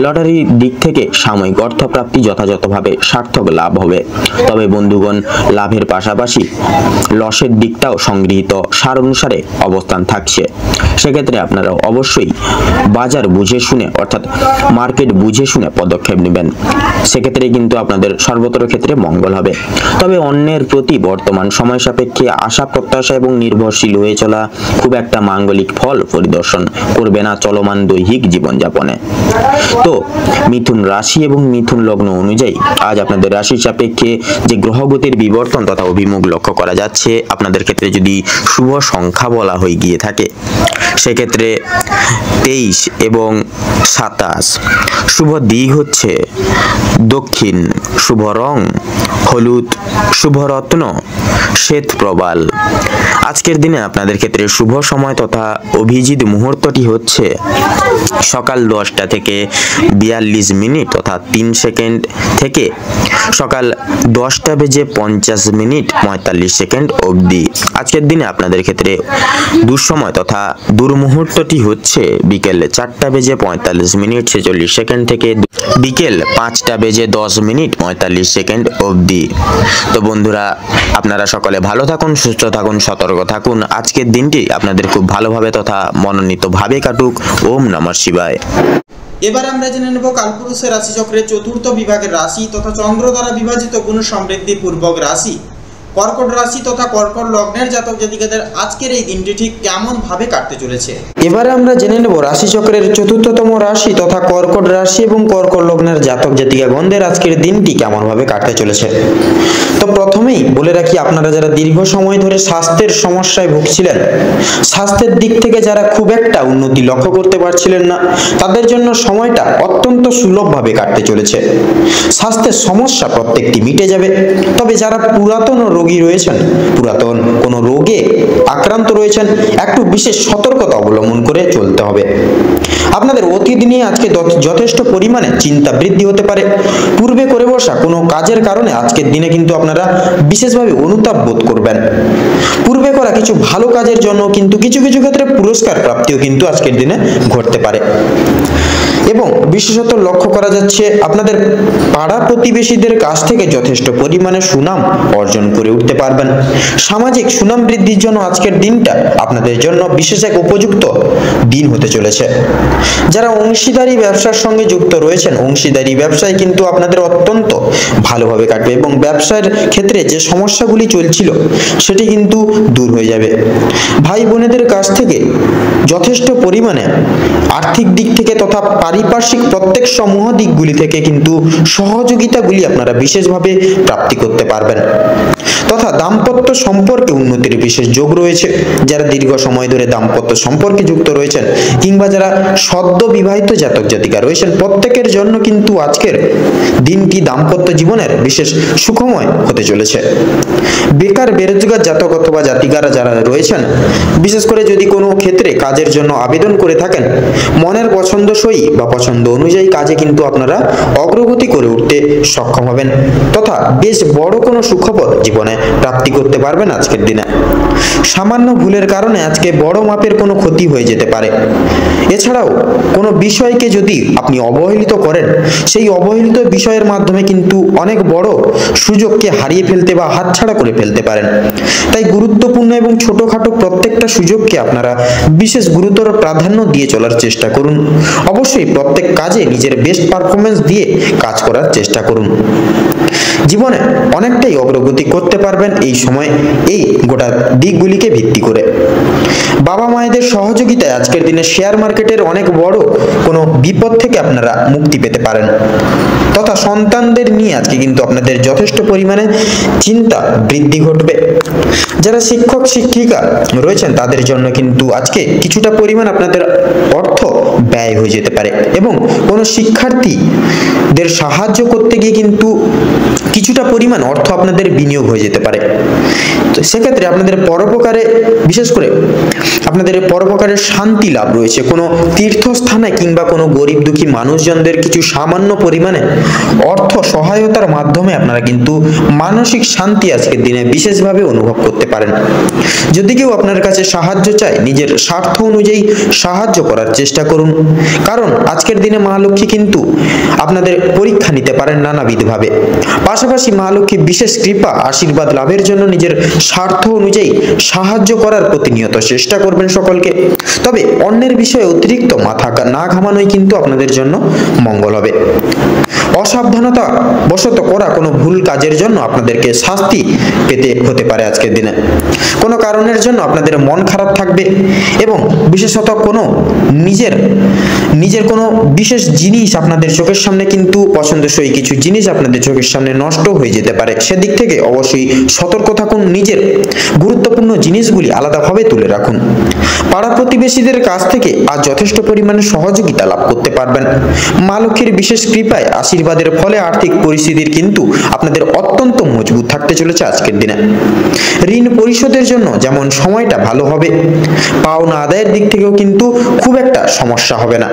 লটারির দিক থেকে সাময়িক অর্থপ্রাপ্তি যথাযথভাবে সার্থক লাভ হবে। তবে বন্ধুগণ, লাভের পাশাপাশি লসের দিকটাও সংগৃহীত সার অনুসারে অবস্থান থাকছে। সেক্ষেত্রে আপনারা অবশ্যই বাজার বুঝে শুনে অর্থাৎ মার্কেট বুঝে শুনে পদক্ষেপ নেবেন। সেক্ষেত্রে কিন্তু আপনাদের সর্বতর ক্ষেত্রে মঙ্গল হবে। তবে অন্যের প্রতি বর্তমান সময় সাপেক্ষে আশা প্রত্যাশা এবং নির্ভরশীল হয়ে চলা খুব একটা মাঙ্গলিক ফল পরিদর্শন করবে না চলমান দৈহিক জীবনযাপনে। তো মিথুন রাশি এবং মিথুন লগ্ন অনুযায়ী আজ আপনাদের রাশির সাপেক্ষে যে গ্রহগতির বিবর্তন তথা অভিমুখ লক্ষ্য করা যাচ্ছে, আপনাদের ক্ষেত্রে যদি যদি শুভ সংখ্যা বলা হয়ে গিয়ে থাকে সেক্ষেত্রে 23 এবং 27। শুভ দিক হচ্ছে দক্ষিণ, শুভ রং হলুদ, শুভ রত্ন শ্বেত প্রবাল। আজকের দিনে আপনাদের ক্ষেত্রে শুভ সময় তথা অভিজিৎ মুহূর্তটি হচ্ছে সকাল 10টা থেকে 42 মিনিট তথা 3 সেকেন্ড থেকে সকাল 10টা বেজে 50 মিনিট 45 সেকেন্ড অবধি। আজকের দিনে আপনাদের ক্ষেত্রে দুঃসময় তথা দুর্মুহূর্তটি হচ্ছে বিকেল 4টা বেজে 45 মিনিট 46 সেকেন্ড থেকে বিকেল 5টা বেজে 10 মিনিট 45 সেকেন্ড অবধি। তো বন্ধুরা, আপনারা সকলে ভালো থাকুন, সুস্থ থাকুন, সতর্ক থাকুন। আজকের দিনটি আপনাদের খুব ভালোভাবে তথা মনোনীতভাবে কাটুক। ওম নমঃ শিবায়। এবার আমরা জেনে নেব কালপুরুষের রাশিচক্রের চতুর্থ বিভাগের রাশি তথা চন্দ্র দ্বারা বিভাজিত গুণ সমৃদ্ধি পূর্বক রাশি কর্কট রাশি তথা কর্কট লগ্নের জাতক জাতিকাদের আজকের এই দিনটি ঠিক কেমন ভাবে কাটতে চলেছে। এবারে আমরা জেনে নেব রাশিচক্রের চতুর্থতম রাশি তথা কর্কট রাশি এবং কর্কট লগ্নের জাতক জাতিকাগণদের আজকের দিনটি কেমন ভাবে কাটতে চলেছে। তো প্রথমেই বলে রাখি, আপনারা যারা দীর্ঘ সময় ধরে স্বাস্থ্যের সমস্যায় ভুগছিলেন, স্বাস্থ্যের দিক থেকে যারা খুব একটা উন্নতি লক্ষ্য করতে পারছিলেন না, তাদের জন্য সময়টা অত্যন্ত সুলভভাবে কাটতে চলেছে। স্বাস্থ্যের সমস্যা প্রত্যেকটি মিটে যাবে। তবে যারা পুরাতন রোগী রয়েছেন, পুরাতন কোনো রোগে আক্রান্ত রয়েছেন, একটু বিশেষ সতর্কতা অবলম্বন করে চলতে হবে। আপনাদের অতীত নিয়ে আজকে যথেষ্ট পরিমাণে চিন্তা বৃদ্ধি হতে পারে। পূর্বে করে বসা কোনো কাজের কারণে আজকের দিনে কিন্তু আপনারা বিশেষভাবে অনুতাপ বোধ করবেন। পূর্বে করা কিছু ভালো কাজের জন্য কিন্তু কিছু কিছু ক্ষেত্রে পুরস্কার প্রাপ্তিও কিন্তু আজকের দিনে ঘটতে পারে। এবং বিশেষত লক্ষ্য করা যাচ্ছে আপনাদের পাড়া প্রতিবেশীদের কাছ থেকে যথেষ্ট পরিমাণে সুনাম অর্জন করে উঠতে পারবেন। সামাজিক সুনাম বৃদ্ধির জন্য আজকের দিনটা আপনাদের জন্য বিশেষ এক উপযুক্ত দিন হতে চলেছে। যারা অংশীদারি ব্যবসার সঙ্গে যুক্ত রয়েছেন, অংশীদারি ব্যবসায় কিন্তু আপনাদের অত্যন্ত ভালোভাবে কাটবে এবং ব্যবসার ক্ষেত্রে যে সমস্যাগুলি চলছিল সেটি কিন্তু দূর হয়ে যাবে। ভাই বোনেদের কাছ থেকে যথেষ্ট পরিমাণে আর্থিক দিক থেকে তথা পারিপার্শ্বিক প্রত্যেক সমূহ দিকগুলি থেকে কিন্তু সহযোগিতাগুলি আপনারা বিশেষভাবে প্রাপ্তি করতে পারবেন। তথা দাম্পত্য সম্পর্কে উন্নতির বিশেষ যোগ রয়েছে। যারা দীর্ঘ সময় ধরে দাম্পত্য সম্পর্কে যুক্ত রয়েছেন কিংবা যারা সদ্য বিবাহিত জাতক জাতিকা রয়েছেন, প্রত্যেকের জন্য কিন্তু আজকের দিনটি দাম্পত্য জীবনের বিশেষ সুখময় হতে চলেছে। বেকার বেরোজগার জাতক অথবা জাতিকারা যারা রয়েছেন, বিশেষ করে যদি কোনো ক্ষেত্রে কাজের জন্য আবেদন করে থাকেন, মনের পছন্দসই বা পছন্দ অনুযায়ী কাজে কিন্তু আপনারা অগ্রগতি করে উঠতে সক্ষম হবেন তথা বেশ বড় কোনো সুখবর জীবনে প্রাপ্তি করতে পারবেন আজকের দিনে। সামান্য ভুলের কারণে আজকে বড় মাপের কোনো ক্ষতি হয়ে যেতে পারে। এছাড়াও কোনো বিষয়কে যদি আপনি অবহেলিত করেন, সেই অবহেলিত বিষয়ের মাধ্যমে কিন্তু অনেক বড় সুযোগকে হারিয়ে ফেলতে বা হাতছাড়া করে ফেলতে পারেন। তাই গুরুত্বপূর্ণ এবং ছোটখাটো প্রত্যেকটা সুযোগকে আপনারা বিশেষ গুরুতর প্রাধান্য দিয়ে চলার চেষ্টা করুন। অবশ্যই প্রত্যেক কাজে নিজের বেস্ট পারফরমেন্স দিয়ে কাজ করার চেষ্টা করুন। জীবনে অনেকটাই অগ্রগতি করতে পারবেন এই সময় এই গোটা দিকগুলিকে ভিত্তি করে। বাবা মায়েদের সহযোগিতায় আজকের দিনে শেয়ার মার্কেটের অনেক বড় কোনো বিপদ থেকে আপনারা মুক্তি পেতে পারেন তথা সন্তানদের নিয়ে আজকে কিন্তু আপনাদের যথেষ্ট পরিমাণে চিন্তা বৃদ্ধি ঘটবে। যারা শিক্ষক শিক্ষিকা রয়েছেন তাদের জন্য কিন্তু আজকে কিছুটা পরিমাণ আপনাদের অর্থ ব্যয় হয়ে যেতে পারে এবং কোনো শিক্ষার্থীদের সাহায্য করতে গিয়ে কিন্তু কিছুটা পরিমাণ অর্থ আপনাদের বিনিয়োগ হয়ে যেতে পারে। তো সেক্ষেত্রে আপনাদের পরোপকারে, বিশেষ করে আপনাদের পরোপকারের শান্তি লাভ রয়েছে। কোনো তীর্থস্থানে কিংবা কোনো গরিব দুঃখী মানুষজনদের কিছু সামান্য পরিমাণে অর্থ সহায়তার মাধ্যমে আপনারা কিন্তু মানসিক শান্তি আজকের দিনে বিশেষভাবে অনুভব করতে পারেন। যদি কেউ আপনার কাছে সাহায্য চায়, নিজের স্বার্থ অনুযায়ী সাহায্য করার চেষ্টা করুন, কারণ আজকের দিনে মা লক্ষ্মী কিন্তু আপনাদের পরীক্ষা নিতে পারেন নানাবিধভাবে। পাশাপাশি মা লক্ষ্মী বিশেষ কৃপা আশীর্বাদ লাভের জন্য নিজের স্বার্থ অনুযায়ী সাহায্য করার প্রতিনিয়ত চেষ্টা করবেন সকলকে। তবে অন্যের বিষয়ে অতিরিক্ত মাথা না ঘামানোই কিন্তু আপনাদের জন্য মঙ্গল হবে। অসাবধানতা বশত করা কোনো ভুল কাজের জন্য আপনাদেরকে শাস্তি পেতে হতে পারে আজকের দিনে। কোনো কারণের জন্য আপনাদের মন খারাপ থাকবে এবং বিশেষত কোনো নিজের কোনো বিশেষ জিনিস আপনাদের চোখের সামনে কিন্তু পছন্দসই কিছু জিনিস আপনাদের চোখের সামনে নষ্ট হয়ে যেতে পারে। সেদিক থেকে অবশ্যই সতর্ক থাকুন, নিজের গুরুত্বপূর্ণ জিনিসগুলি আলাদাভাবে তুলে রাখুন। পাড়া প্রতিবেশীদের কাছ থেকে আজ যথেষ্ট পরিমাণে সহযোগিতা লাভ করতে পারবেন। মা লক্ষ্মীর বিশেষ কৃপায় আশীর্বাদের ফলে আর্থিক পরিস্থিতির কিন্তু আপনাদের অত্যন্ত মজবুত থাকতে চলেছে আজকের দিনে। ঋণ পরিশোধের জন্য যেমন সময়টা ভালো হবে, পাওনা আদায়ের দিক থেকেও কিন্তু খুব একটা সমস্যা হবে না।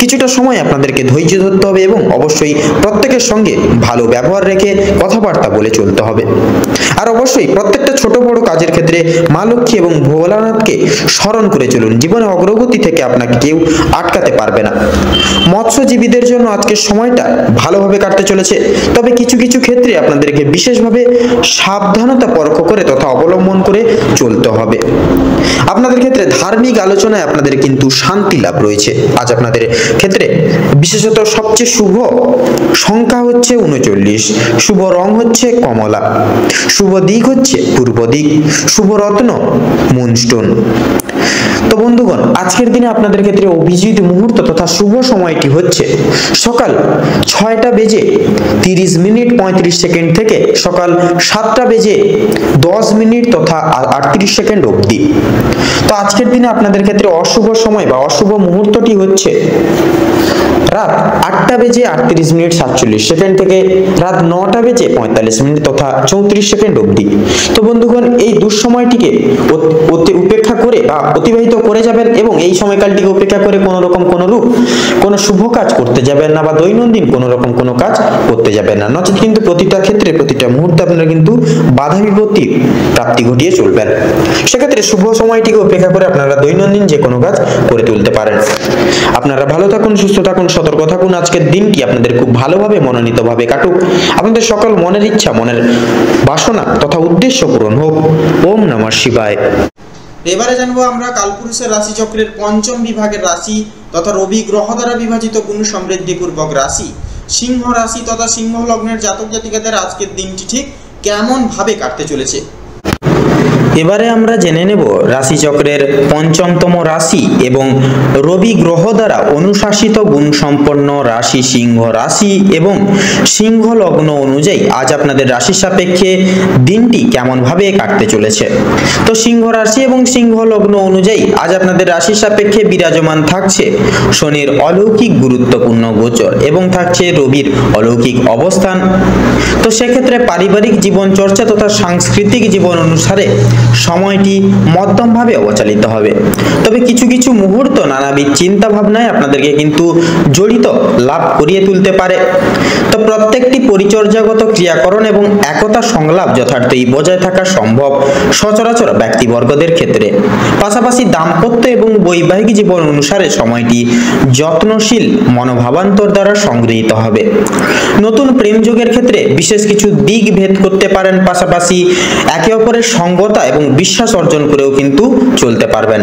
কিছুটা সময় আপনাদেরকে ধৈর্য ধরতে হবে এবং অবশ্যই প্রত্যেকের সঙ্গে ভালো ব্যবহার রেখে কথাবার্তা বলে চলতে হবে। আর অবশ্যই প্রত্যেকটা ছোট বড় কাজের ক্ষেত্রে মা লক্ষ্মী এবং ভোলানাথকে স্মরণ করে চলুন। জীবনে অগ্রগতি থেকে আপনাকে কেউ আটকাতে পারবে না। মৎস্যজীবীদের জন্য আজকের সময়টা ভালোভাবে কাটতে চলেছে, তবে কিছু কিছু ক্ষেত্রে আপনাদেরকে বিশেষভাবে সাবধানতা পরখ করে তথা অবলম্বন করে চলতে হবে। আপনাদের ক্ষেত্রে ধার্মিক আলোচনায় আপনাদের কিন্তু শান্তি লাভ রয়েছে। আজ আপনাদের ক্ষেত্রে বিশেষত সবচেয়ে শুভ সংখ্যা হচ্ছে 39, শুভ রং হচ্ছে কমলা, শুভ দিক হচ্ছে পূর্ব দিক, শুভ রত্ন মুনস্টোন। তো বন্ধুগণ, আজকের দিনে আপনাদের ক্ষেত্রে অভিজিৎ মুহূর্ত তথা শুভ সময়টি হচ্ছে সকাল 6টা বেজে 30 মিনিট 35 সেকেন্ড থেকে সকাল 7টা বেজে 10 মিনিট তথা 38 সেকেন্ড অবধি। তো আজকের দিনে আপনাদের ক্ষেত্রে অশুভ সময় বা অশুভ মুহূর্তটি হচ্ছে রাত 8টা বেজে 38 মিনিট 47 সেকেন্ড থেকে রাত 9টা বেজে 45 মিনিট তথা 34 সেকেন্ড অবধি। তো বন্ধুগণ, এই দুঃসময়টিকে উপেক্ষা করে বা অতিবাহিত করে যাবেন এবং এই সময়কালটিকে উপেক্ষা করে কোনো শুভ কাজ করতে যাবেন না বা দৈনন্দিন কোনো রকম কোনো কাজ করতে যাবেন না। নচেত কিন্তু প্রতিটা ক্ষেত্রে প্রতিটা মুহূর্তে আপনারা কিন্তু বাধা বিপত্তি প্রাপ্তি ঘটিয়ে চলবেন। সেক্ষেত্রে শুভ সময়টিকে উপেক্ষা করে আপনারা দৈনন্দিন যে কোনো কাজ করে তুলতে পারেন। আপনারা ভালো থাকুন, সুস্থ থাকুন, সতর্ক থাকুন। আজকের দিনটি আপনাদের খুব ভালোভাবে মনোনীতভাবে কাটুক। আপনাদের সকল মনের ইচ্ছা, মনের বাসনা তথা উদ্দেশ্য পূরণ হোক। ওম নমঃ শিবায়। এবারে জানবো আমরা কালপুরুষের রাশি চক্রের পঞ্চম বিভাগের রাশি তথা রবি গ্রহ দ্বারা বিভাজিত গুণ সমৃদ্ধিপূর্বক রাশি সিংহ রাশি তথা সিংহ লগ্নের জাতক জাতিকাদের আজকের দিনটি ঠিক কেমন ভাবে কাটতে চলেছে। এবারে আমরা জেনে নেব রাশিচক্রের পঞ্চমতম রাশি এবং রবি গ্রহ দ্বারা অনুশাসিত গুণ সম্পন্ন রাশি সিংহ রাশি এবং সিংহ লগ্ন অনুযায়ী আজ আপনাদের রাশি সাপেক্ষে দিনটি কেমন ভাবে কাটতে চলেছে। তো সিংহ রাশি এবং সিংহ লগ্ন অনুযায়ী আজ আপনাদের রাশি সাপেক্ষে বিরাজমান থাকছে শনির অলৌকিক গুরুত্বপূর্ণ গোচর এবং থাকছে রবির অলৌকিক অবস্থান। তো সেক্ষেত্রে পারিবারিক জীবন চর্চা তথা সাংস্কৃতিক জীবন অনুসারে সময়টি মধ্যমভাবে অবচালিত হবে। তবে কিছু কিছু মুহূর্ত নানাবিধ চিন্তা ভাবনায় আপনাদেরকে কিন্তু জড়িত লাভ করিয়ে তুলতে পারে। তো প্রত্যেকটি পরিচর্যাগত ক্রিয়াকরণ এবং একতা সংলাপ যথার্থই বজায় থাকা সম্ভব সচরাচর ব্যক্তিবর্গদের ক্ষেত্রে। পাশাপাশি দাম্পত্য এবং বৈবাহিক জীবন অনুসারে সময়টি যত্নশীল মনোভাবান্তর দ্বারা সংগৃহীত হবে। নতুন প্রেম যোগের ক্ষেত্রে বিশেষ কিছু দিক ভেদ করতে পারেন। পাশাপাশি একে অপরের সঙ্গতা এবং বিশ্বাস অর্জন করেও কিন্তু চলতে পারবেন।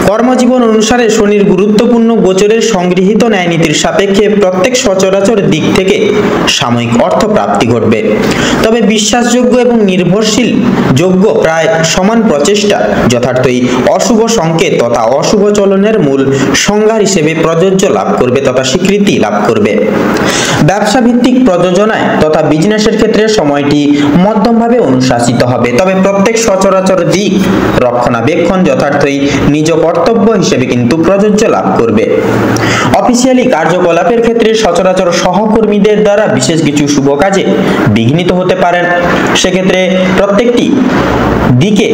কর্মজীবন অনুসারে শনির গুরুত্বপূর্ণ গোচরের সংগৃহীত ন্যায় নীতির সাপেক্ষে প্রত্যেক সচরাচর দিক থেকে সাময়িক অর্থ প্রাপ্তি ঘটবে। তবে বিশ্বাসযোগ্য এবং নির্ভরশীল যোগ্য প্রায় সমান প্রচেষ্টা যথার্থই অশুভ সংকেত তথা অশুভ চলনের মূল সংজ্ঞা হিসেবে প্রযোজ্য লাভ করবে তথা স্বীকৃতি লাভ করবে। ব্যবসা ভিত্তিক প্রযোজনায় তথা বিজনেসের ক্ষেত্রে সময়টি মধ্যমভাবে অনুশাসিত হবে। তবে প্রত্যেক সচরাচর দিক রক্ষণাবেক্ষণ যথার্থই নিজ কর্তব্য হিসেবে কিন্তু প্রযোজ্য লাভ করবে। অফিসিয়ালি কার্যকলাপের ক্ষেত্রে সচরাচর সহকর্মীদের দ্বারা বিশেষ কিছু শুভ কাজে বিঘ্নিত হতে পারেন। সেক্ষেত্রে প্রত্যেকটি দিকে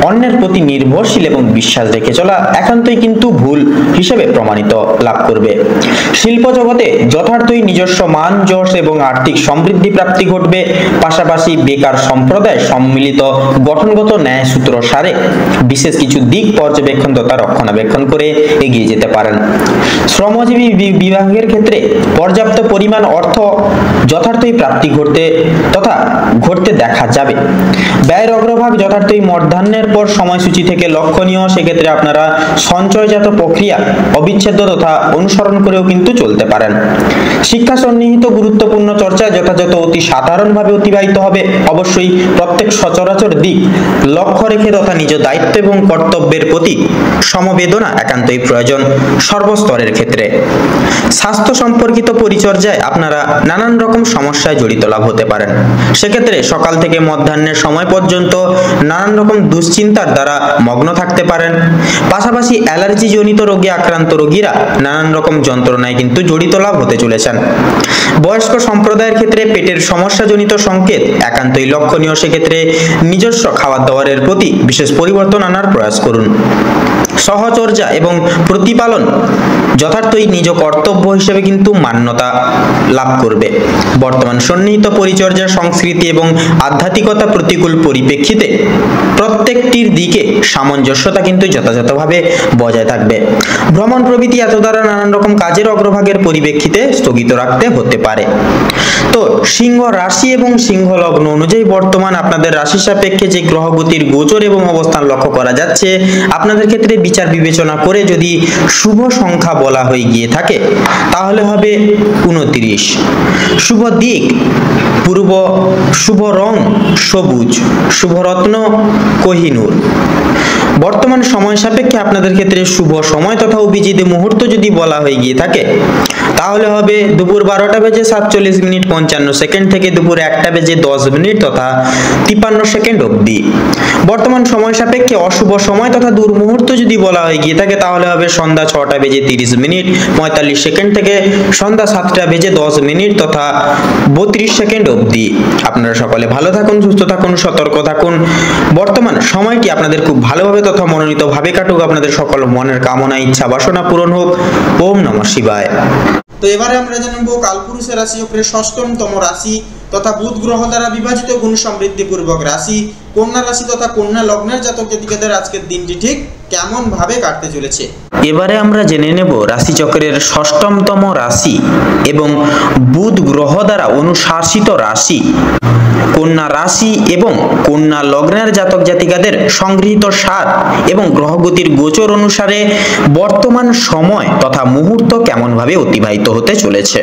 অন্যের প্রতি নির্ভরশীল এবং বিশ্বাস রেখে চলা একান্তই কিন্তু ভুল হিসেবে প্রমাণিত লাভ করবে। শিল্প জগতে যথার্থই নিজস্ব মান যশ এবং আর্থিক সমৃদ্ধি প্রাপ্তি ঘটবে। পাশাপাশি বেকার সম্প্রদায় সম্মিলিত গঠনগত ন্যায় সূত্র সারে বিশেষ কিছু দিক পর্যবেক্ষণ তথা রক্ষণাবেক্ষণ করে এগিয়ে যেতে পারেন। শ্রমজীবী বিভাগের ক্ষেত্রে পর্যাপ্ত পরিমাণ অর্থ যথার্থই প্রাপ্তি ঘটতে দেখা যাবে। ব্যয়ের অগ্রভাগ যথার্থই মধ্যাহ্নের পর সময়সূচি থেকে লক্ষণীয়। সেক্ষেত্রে আপনারা সঞ্চয়জাত প্রক্রিয়া অবিচ্ছেদ্য তথা অনুসরণ করেও কিন্তু চলতে পারেন। শিক্ষা সন্নিহিত গুরুত্বপূর্ণ চর্চা যথাযথ অতি সাধারণভাবে অতিবাহিত হবে। অবশ্যই প্রত্যেক সচরাচর দিক লক্ষ্য রেখে তথা নিজ দায়িত্ব এবং কর্তব্যের প্রতি সমবেদনা একান্তই প্রয়োজন সর্বস্তরের ক্ষেত্রে। স্বাস্থ্য সম্পর্কিত পরিচর্যায় আপনারা নানান রকম সমস্যায় জড়িত লাভ হতে পারেন। সেক্ষেত্রে সকাল থেকে মধ্যাহ্নের সময় পর্যন্ত নানান রকম দুশ্চিন্তার দ্বারা মগ্ন থাকতে পারেন। পাশাপাশি অ্যালার্জি জনিত রোগে আক্রান্ত রোগীরা নানান রকম যন্ত্রণায় কিন্তু জড়িত লাভ হতে চলেছেন। বয়স্ক সম্প্রদায়ের ক্ষেত্রে পেটের সমস্যাজনিত সংকেত একান্তই লক্ষণীয়। সেক্ষেত্রে নিজস্ব খাবার দাবারের প্রতি বিশেষ পরিবর্তন আনার প্রয়াস করুন। সহচর্যা এবং প্রতিপালন যথার্থই নিজ কর্তব্য হিসেবে কিন্তু মান্যতা লাভ করবে। বর্তমান সন্নিহিত পরিচর্যা সংস্কৃতি এবং আধ্যাত্মিকতা প্রতিকূল পরিপ্রেক্ষিতে প্রত্যেকটির দিকে সামঞ্জস্যতা কিন্তু যথাযথভাবে বজায় থাকবে। ভ্রমণ প্রভৃতি এত দ্বারা নানান রকম কাজের অগ্রভাগের পরিপ্রেক্ষিতে স্থগিত রাখতে হতে পারে। তো সিংহ রাশি এবং সিংহ লগ্ন অনুযায়ী বর্তমান আপনাদের রাশি সাপেক্ষে যে গ্রহগতির গোচর এবং অবস্থান লক্ষ্য করা যাচ্ছে, আপনাদের ক্ষেত্রে বিচার বিবেচনা করে যদি শুভ সংখ্যা বলা হয়ে গিয়ে থাকে তাহলে হবে 29। শুভ দিক পূর্ব, শুভ রং সবুজ, শুভ রত্ন কোহিনূর। বর্তমান সময় সাপেক্ষে আপনাদের ক্ষেত্রে শুভ সময় তথা অভিজিৎ মুহূর্ত যদি বলা হয়ে গিয়ে থাকে তাহলে হবে দুপুর 12:47:55 থেকে দুপুর 1:10 তথা 53 অবধি। বর্তমান সময় সাপেক্ষে অশুভ সময় তথা দুর্মুহূর্ত যদি বলা হয়ে গিয়ে থাকে তাহলে হবে সন্ধ্যা 6:30:45 থেকে সন্ধ্যা 7:10 তথা 32 অবধি। আপনারা সকলে ভালো থাকুন, সুস্থ থাকুন, সতর্ক থাকুন। বর্তমান সময়টি আপনাদের খুব ভালোভাবে তথা মনোনীত ভাবে কাটুক। আপনাদের সকল মনের কামনা ইচ্ছা বাসনা পূরণ হোক। ওম নমঃ শিবায়। তো এবারে আমরা জানবো কালপুরুষের রাশি চক্রের 6ম রাশি তথা বুধ গ্রহ দ্বারা বিভাজিত গুণ সমৃদ্ধি পূর্বক রাশি কন্যা রাশি তথা কন্যা লগ্নের জাতক জাতিকাদের আজকের দিনটি ঠিক কেমন ভাবে কাটতে চলেছে। এবারে আমরা জেনে নেব রাশিচক্রের 6ম রাশি এবং বুধ গ্রহ দ্বারা অনুশাসিত রাশি কন্যা রাশি এবং কন্যা লগ্নের জাতক জাতিকাদের সংগৃহীত সার এবং গ্রহগতির গোচর অনুসারে বর্তমান সময় তথা মুহূর্ত কেমন ভাবে অতিবাহিত হতে চলেছে।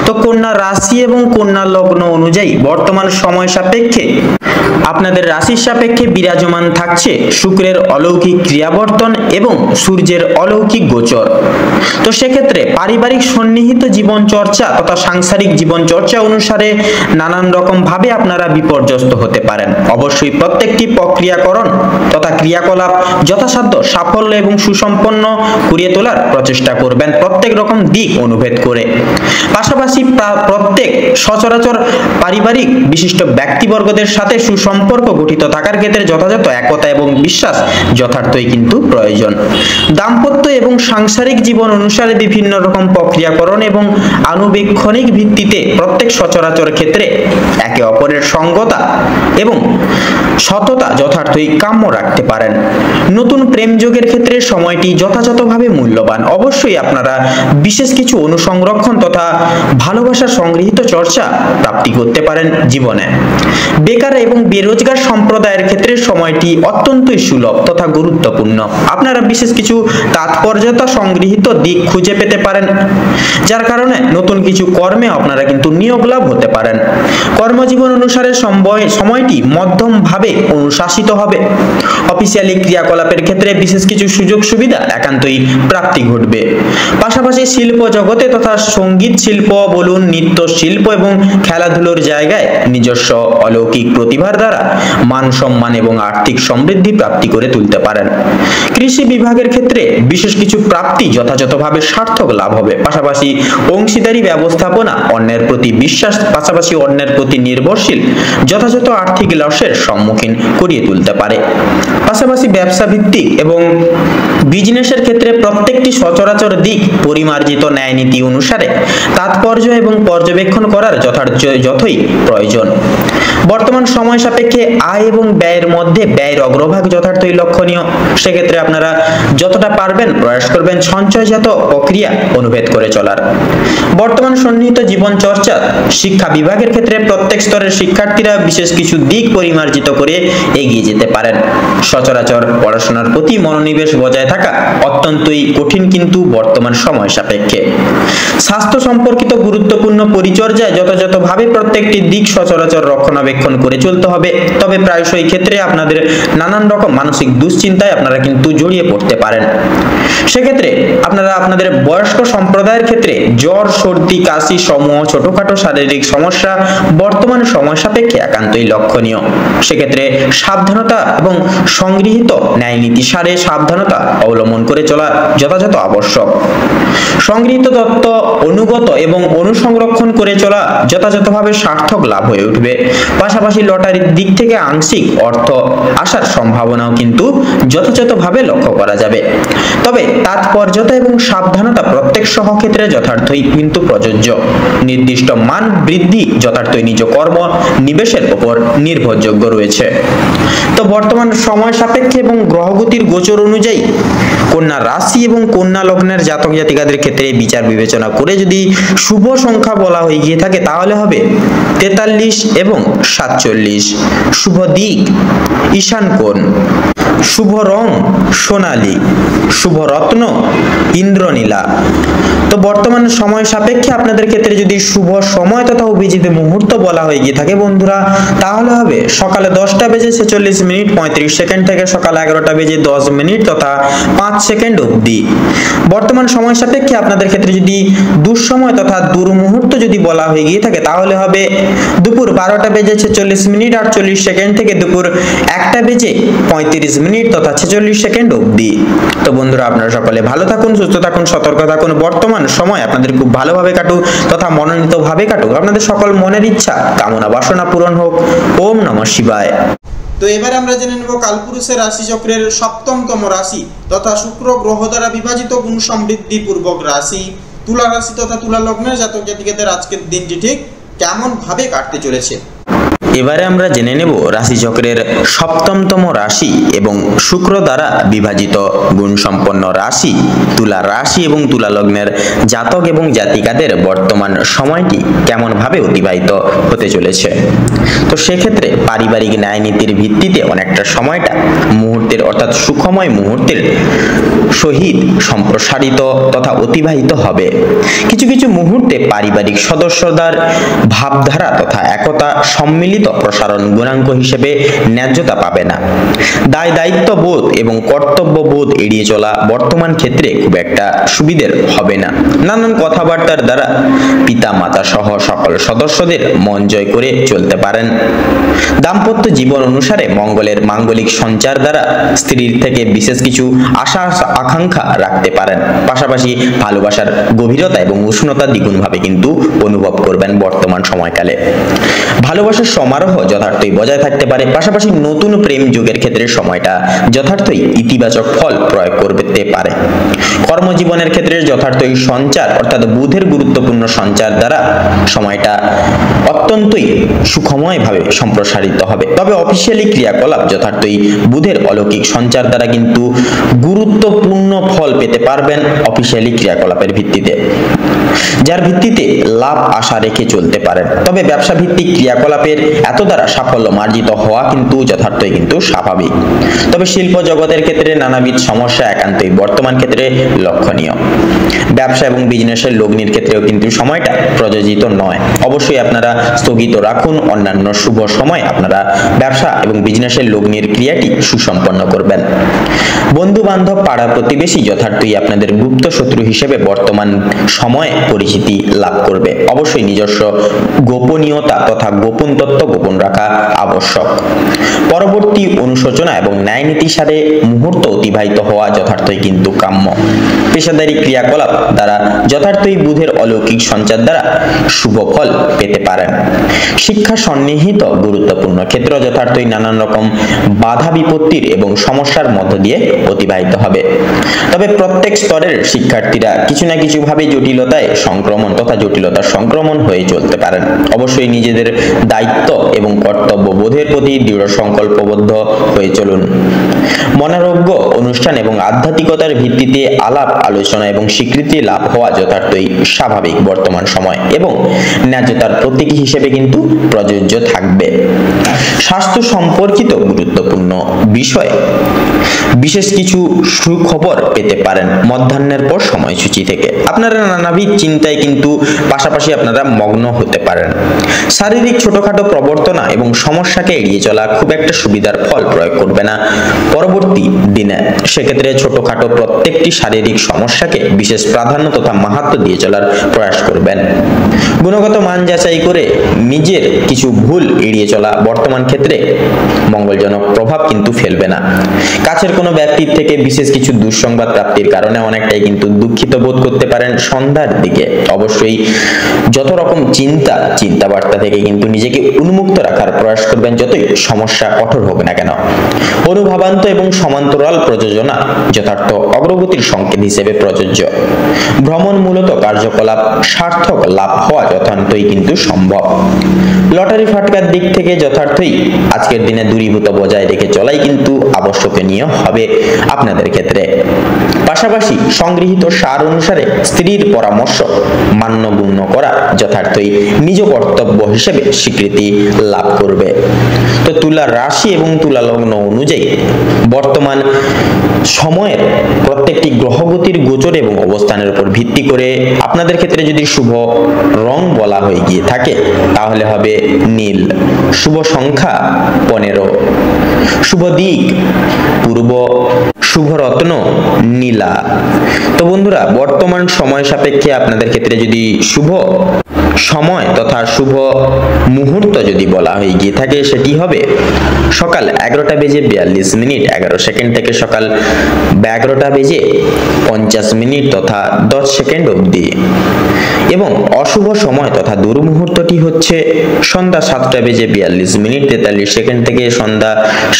তো কন্যা রাশি এবং কন্যা লগ্ন অনুযায়ী বর্তমান সময় সাপেক্ষে আপনাদের রাশির সাপেক্ষে বিরাজমান থাকছে শুক্রের অলৌকিক ক্রিয়াবর্তন এবং সূর্যের অলৌকিক গোচর। তো সেক্ষেত্রে পারিবারিক সন্নিহিত জীবন চর্চা তথা সাংসারিক জীবন চর্চা অনুসারে নানান রকম ভাবে আপনারা বিপর্যস্ত হতে পারেন। অবশ্যই প্রত্যেকটি প্রক্রিয়াকরণ তথা ক্রিয়াকলাপ যথাসাধ্য সাফল্য এবং সুসম্পন্ন করিয়ে তোলার প্রচেষ্টা করবেন প্রত্যেক রকম দিক অনুভেদ করে। পাশাপাশি প্রত্যেক সচরাচর পারিবারিক বিশিষ্ট ব্যক্তিবর্গদের সাথে সুসম্পর্ক গঠিত থাকার ক্ষেত্রে যথাযথ একতা এবং বিশ্বাস যথার্থই কিন্তু প্রয়োজন। দাম্পত্য এবং সাংসারিক জীবন অনুসারে বিভিন্ন রকম প্রক্রিয়াকরণ এবং আনুবীক্ষণিক ভিত্তিতে প্রত্যেক সচরাচর ক্ষেত্রে একে অপরের সঙ্গতা এবং সততা যথার্থই কাম্য রাখতে পারেন। নতুন প্রেম যোগের ক্ষেত্রে সময়টি যথাযথভাবে মূল্যবান। অবশ্যই আপনারা বিশেষ কিছু অনুসংরক্ষণ তথা ভালোবাসা সংগৃহীত চর্চা প্রাপ্তি করতে পারেন জীবনে। বেকার এবং বেরোজগার সম্প্রদায়ের ক্ষেত্রে সময়টি অত্যন্তই সুলভ তথা গুরুত্বপূর্ণ। আপনারা বিশেষ কিছু তাৎপর্যতা সংগৃহীত দিক খুঁজে পেতে পারেন, যার কারণে নতুন কিছু কর্মে আপনারা কিন্তু নিয়োগ লাভ হতে পারেন। কর্মজীবন অনুসারে সময়টি মধ্যম ভাবে অনুশাসিত হবে। অফিসিয়ালি ক্রিয়াকলাপের ক্ষেত্রে বিশেষ কিছু সুযোগ সুবিধা একান্তই প্রাপ্তি ঘটবে। পাশাপাশি শিল্প জগতে তথা সঙ্গীত শিল্প বলুন, নৃত্য শিল্প এবং খেলাধুলোর জায়গায় নিজস্ব অলৌকিক প্রতিভার দ্বারা মান সম্মান এবং আর্থিক সমৃদ্ধি প্রাপ্তি করে তুলতে পারেন। কৃষি বিভাগের ক্ষেত্রে বিশেষ কিছু প্রাপ্তি যথাযথভাবে সার্থক লাভ হবে। পাশাপাশি অংশীদারি ব্যবস্থাপনা, অন্যের প্রতি বিশ্বাস, পাশাপাশি অন্যের প্রতি নির্ভরশীল যথাযথ আর্থিক লসের সম্মুখীন করিয়ে তুলতে পারে। পাশাপাশি ব্যবসা ভিত্তিক এবং বিজনেসের ক্ষেত্রে প্রত্যেকটি সচরাচর দিক পরিমার্জিত ন্যায় নীতি অনুসারে তাৎপর্য এবং পর্যবেক্ষণ করার যথই প্রয়োজন। বর্তমান সময় সাপেক্ষে আয় এবং ব্যয়ের মধ্যে ব্যয়ের অগ্রভাগ যথার্থই লক্ষণীয়। সেক্ষেত্রে আপনারা যতটা পারবেন প্রয়াস করবেন সঞ্চয়জাত প্রক্রিয়া অনুভেদ করে চলার। বর্তমান সন্নিহিত জীবন চর্চা শিক্ষা বিভাগের ক্ষেত্রে প্রত্যেক স্তরের শিক্ষার্থীরা বিশেষ কিছু দিক পরিমার্জিত করে এগিয়ে যেতে পারেন। সচরাচর পড়াশোনার প্রতি মনোনিবেশ বজায় থাকা অত্যন্তই কঠিন কিন্তু বর্তমান সময় সাপেক্ষে। স্বাস্থ্য সম্পর্কিত গুরুত্বপূর্ণ পরিচর্যায় যথাযথভাবে প্রত্যেকটি দিক সচরাচর রক্ষণাবেক্ষণ করে চলতে হবে। তবে প্রায়শই ক্ষেত্রে আপনাদের নানান রকম মানসিক দুশ্চিন্তায় আপনারা কিন্তু জড়িয়ে পড়তে পারেন। সেক্ষেত্রে আপনারা আপনাদের বয়স্ক সম্প্রদায়ের ক্ষেত্রে জ্বর, সর্দি, কাশি সমূহ ছোটখাটো শারীরিক সমস্যা বর্তমান সময় সাপেক্ষে একান্তই লক্ষণীয়। সেক্ষেত্রে সাবধানতা এবং সংগৃহীত ন্যায় নীতি সারে সাবধানতা অবলম্বন করে চলা যথাযথ আবশ্যক। সংগৃহীত তত্ত্ব অনুগত এবং অনুসংরক্ষণ করে চলা যথাযথভাবে সার্থক লাভ হয়ে উঠবে। পাশাপাশি লটারির দিক থেকে আংশিক অর্থ আসার সম্ভাবনাও কিন্তু যথাযথভাবে লক্ষ্য করা যাবে। তবে তাৎপর্যতা এবং সাবধানতা প্রত্যেক সহক্ষেত্রে যথার্থই কিন্তু প্রযোজ্য। নির্দিষ্ট মান বৃদ্ধি যথার্থই নিজ কর্ম নিবেশের উপর নির্ভরযোগ্য রয়েছে। তো বর্তমান সময় সাপেক্ষে এবং গ্রহগতির গোচর অনুযায়ী কন্যা রাশি এবং কন্যা লগ্নের জাতক জাতিকাদের ক্ষেত্রে বিচার বিবেচনা করে যদি শুভ সংখ্যা বলা হয়ে গিয়ে থাকে তাহলে হবে 43 এবং 47। শুভ দিক ঈশান কোণ, শুভ রং সোনালী, শুভ রত্ন ইন্দ্রনীলা। তো বর্তমান সময় সাপেক্ষে আপনাদের ক্ষেত্রে যদি শুভ সময় তথা অভিজিৎ মুহূর্ত বলা হয়ে গিয়ে থাকে বন্ধুরা তাহলে হবে সকালে 10টা বেজে 46 মিনিট 35 সেকেন্ড থেকে সকাল 11টা বেজে 10 মিনিট তথা 5 সেকেন্ড অবধি। বর্তমান সময় সাপেক্ষে আপনাদের ক্ষেত্রে যদি দুঃসময় তথা দুর্মুহূর্ত যদি বলা হয়ে গিয়ে থাকে তাহলে হবে দুপুর 12টা বেজে 46 মিনিট 48 সেকেন্ড থেকে দুপুর 1টা বেজে 35 মিনিট তথা 46 সেকেন্ড অবধি। তো বন্ধুরা আপনারা সকলে ভালো থাকুন, সুস্থ থাকুন, সতর্ক থাকুন। বর্তমান সময় আপনাদের খুব ভালোভাবে কাটুক তথা মনোনীতভাবে কাটুক। আপনাদের সকল মনের ইচ্ছা কামনা বাসনা পূরণ হোক। ওম নমঃ শিবায়। তো এবারে আমরা জেনে নেব কালপুরুষের রাশিচক্রের সপ্তমতম রাশি তথা শুক্র গ্রহ দ্বারা বিভাজিত গুণ সমৃদ্ধি পূর্বক রাশি তুলা রাশি তথা তুলা লগ্নের জাতক জাতিকাদের আজকের দিনটি ঠিক কেমন ভাবে কাটতে চলেছে। এবারে আমরা জেনে নেব রাশিচক্রের সপ্তমতম রাশি এবং শুক্র দ্বারা বিভাজিত গুণসম্পন্ন রাশি তুলা রাশি এবং তুলা লগ্নের জাতক এবং জাতিকাদের বর্তমান সময়টি কেমন ভাবে অতিবাহিত হতে চলেছে। তো সেক্ষেত্রে পারিবারিক ন্যায় নীতির ভিত্তিতে অনেকটা সময়টা মুহূর্তের অর্থাৎ সুখময় মুহূর্তের সহিত সম্প্রসারিত তথা অতিবাহিত হবে। কিছু কিছু মুহূর্তে পারিবারিক সদস্যদের ভাবধারা তথা একতা সম্মিলিত প্রসারণ গুণাঙ্ক হিসেবে ন্যায্যতা পাবে না। দায় দায়িত্ব বোধ এবং কর্তব্য বোধ এড়িয়ে চলা বর্তমান ক্ষেত্রে খুব একটা সুবিধের হবে না। নানান কথাবার্তার দ্বারা পিতা মাতা সহ সকল সদস্যদের মন জয় করে চলতে পারেন। দাম্পত্য জীবন অনুসারে মঙ্গলের মাঙ্গলিক সঞ্চার দ্বারা স্ত্রীর থেকে বিশেষ কিছু আশা আকাঙ্ক্ষা রাখতে পারেন। পাশাপাশি ভালোবাসার গভীরতা এবং উষ্ণতা দ্বিগুণভাবে কিন্তু অনুভব করবেন বর্তমান সময়কালে। ভালোবাসার সমারোহ যথার্থই বজায় থাকতে পারে। পাশাপাশি নতুন প্রেম যুগের ক্ষেত্রে সময়টা যথার্থই ইতিবাচক ফল প্রয়োগ করতে পারে। কর্মজীবনের ক্ষেত্রে যথার্থই সঞ্চার অর্থাৎ বুধের গুরুত্বপূর্ণ সঞ্চার দ্বারা সময়টা অত্যন্তই সুখময়ভাবে সম্প্রসারিত হবে। তবে অফিসিয়ালি ক্রিয়াকলাপ যথার্থই বুধের অলৌকিক সঞ্চার দ্বারা কিন্তু গুরুত্বপূর্ণ ফল পেতে পারবেন অফিসিয়ালি ক্রিয়াকলাপের ভিত্তিতে, যার ভিত্তিতে লাভ আশা রেখে চলতে পারেন। তবে ব্যবসা ভিত্তিক ক্রিয়াকলাপের এত দ্বারা সাফল্য মার্জিত হওয়া কিন্তু যথার্থই কিন্তু স্বাভাবিক। তবে শিল্প জগতের ক্ষেত্রে নানাবিধ সমস্যা একান্তই বর্তমান ক্ষেত্রে লক্ষণীয়। ব্যবসা এবং বিজনেসের লগ্নির ক্ষেত্রেও কিন্তু সময়টা প্রযোজিত নয়। অবশ্যই আপনারা স্থগিত রাখুন। অন্যান্য শুভ সময় আপনারা ব্যবসা এবং বিজনেসের লগ্নির ক্রিয়াটি সুসম্পন্ন করবেন। বন্ধু বান্ধব পাড়া প্রতিবেশী যথার্থই আপনাদের গুপ্ত শত্রু হিসেবে বর্তমান সময়ে পরিচিতি লাভ করবে। অবশ্যই নিজস্ব গোপনীয়তা তথা গোপন তত্ত্ব গোপন রাখা আবশ্যক। পরবর্তী অনুশোচনা এবং ন্যায় নীতি সাথে মুহূর্ত অতিবাহিত হওয়া যথার্থই কিন্তু কাম্য। পেশাদারী ক্রিয়াকলাপ দ্বারা যথার্থই বুধের অলৌকিক সঞ্চার দ্বারা শুভ ফল পেতে পারেন। শিক্ষা সন্নিহিত গুরুত্বপূর্ণ ক্ষেত্র যথার্থই নানান রকম বাধা বিপত্তির এবং সমস্যার মধ্য দিয়ে অতিবাহিত হবে। তবে প্রত্যেক স্তরের শিক্ষার্থীরা কিছু না কিছু ভাবে জটিলতার সংক্রমণ হয়ে চলতে পারেন। অবশ্যই নিজেদের দায়িত্ব এবং কর্তব্য বোধের প্রতি দৃঢ় সংকল্পবদ্ধ হয়ে চলুন। মনোরোগ্য অনুষ্ঠান এবং আধ্যাত্মিকতার ভিত্তিতে আলাপ আলোচনা এবং স্বীকৃতি লাভ হওয়া যথার্থই স্বাভাবিক বর্তমান সময় এবং ন্যায্যতার প্রতীক হিসেবে কিন্তু প্রযোজ্য থাকবে। স্বাস্থ্য সম্পর্কিত গুরুত্বপূর্ণ বিষয় বিশেষ কিছু সুখবর পেতে পারেন মধ্যাহ্নের পর সময়সূচি থেকে। আপনারা নানাবিধ চিন্তায় কিন্তু পাশাপাশি আপনারা মগ্ন হতে পারেন। শারীরিক ছোটখাটো প্রবর্তনা এবং সমস্যাকে এড়িয়ে চলা খুব একটা সুবিধার ফল প্রয়োগ করবে না পরবর্তী দিনে। সেক্ষেত্রে ছোটখাটো প্রত্যেকটি শারীরিক সমস্যাকে বিশেষ প্রাধান্য তথা মাহাত্ম্য দিয়ে চলার প্রয়াস করবেন। গুণগত মান যাচাই করে নিজের কিছু ভুল এড়িয়ে চলা বর্তমান ক্ষেত্রে মঙ্গলজনক প্রভাব কিন্তু ফেলবে না। কাছের কোনো ব্যক্তির থেকে বিশেষ কিছু দুঃসংবাদ প্রাপ্তির কারণে অনেকটাই কিন্তু দুঃখিত বোধ করতে পারেন সন্ধ্যার দিকে। অবশ্যই যত রকম চিন্তাবার্তা থেকে কিন্তু নিজেকে উন্মুক্ত রাখার প্রয়াস করবেন, যতই সমস্যা কঠোর হোক না কেন। অনুভাবান্ত এবং সমান্তরাল প্রযোজনা যথার্থ অগ্রগতির সংকেত হিসেবে প্রযোজ্য। ভ্রমণ মূলত কার্যকলাপ সার্থক লাভ হওয়া যথার্থই কিন্তু সম্ভব। লটারি ফাটকার দিক থেকে যথার্থই আজকের দিনে দূরীভূত বজায় রেখে চলাই কিন্তু আবশ্যকীয় হবে আপনাদের ক্ষেত্রে। পাশাপাশি সংগৃহীত সার অনুসারে স্ত্রীর পরামর্শ মান্যগণ্য করা যথার্থই নিজ কর্তব্য হিসেবে স্বীকৃতি লাভ করবে। তো তুলা রাশি এবং তুলা লগ্ন অনুযায়ী বর্তমান সময়ের প্রত্যেকটি গ্রহগতির গোচর এবং অবস্থানের উপর ভিত্তি করে আপনাদের ক্ষেত্রে যদি শুভ রং বলা হয়ে গিয়ে থাকে তাহলে হবে নীল। শুভ সংখ্যা 15, শুভ দিক পূর্ব, শুভ রত্ন নীলা। তো বন্ধুরা, বর্তমান সময় সাপেক্ষে আপনাদের ক্ষেত্রে যদি শুভ সময় তথা শুভ মুহূর্ত যদি বলা হয়ে গিয়ে থাকে সেটি হবে সকাল 11:42 থেকে সকাল 11:50 তথা 10 সেকেন্ড অবধি, এবং অশুভ সময় তথা দুর্মুহূর্তটি হচ্ছে সন্ধ্যা 7:42 থেকে সন্ধ্যা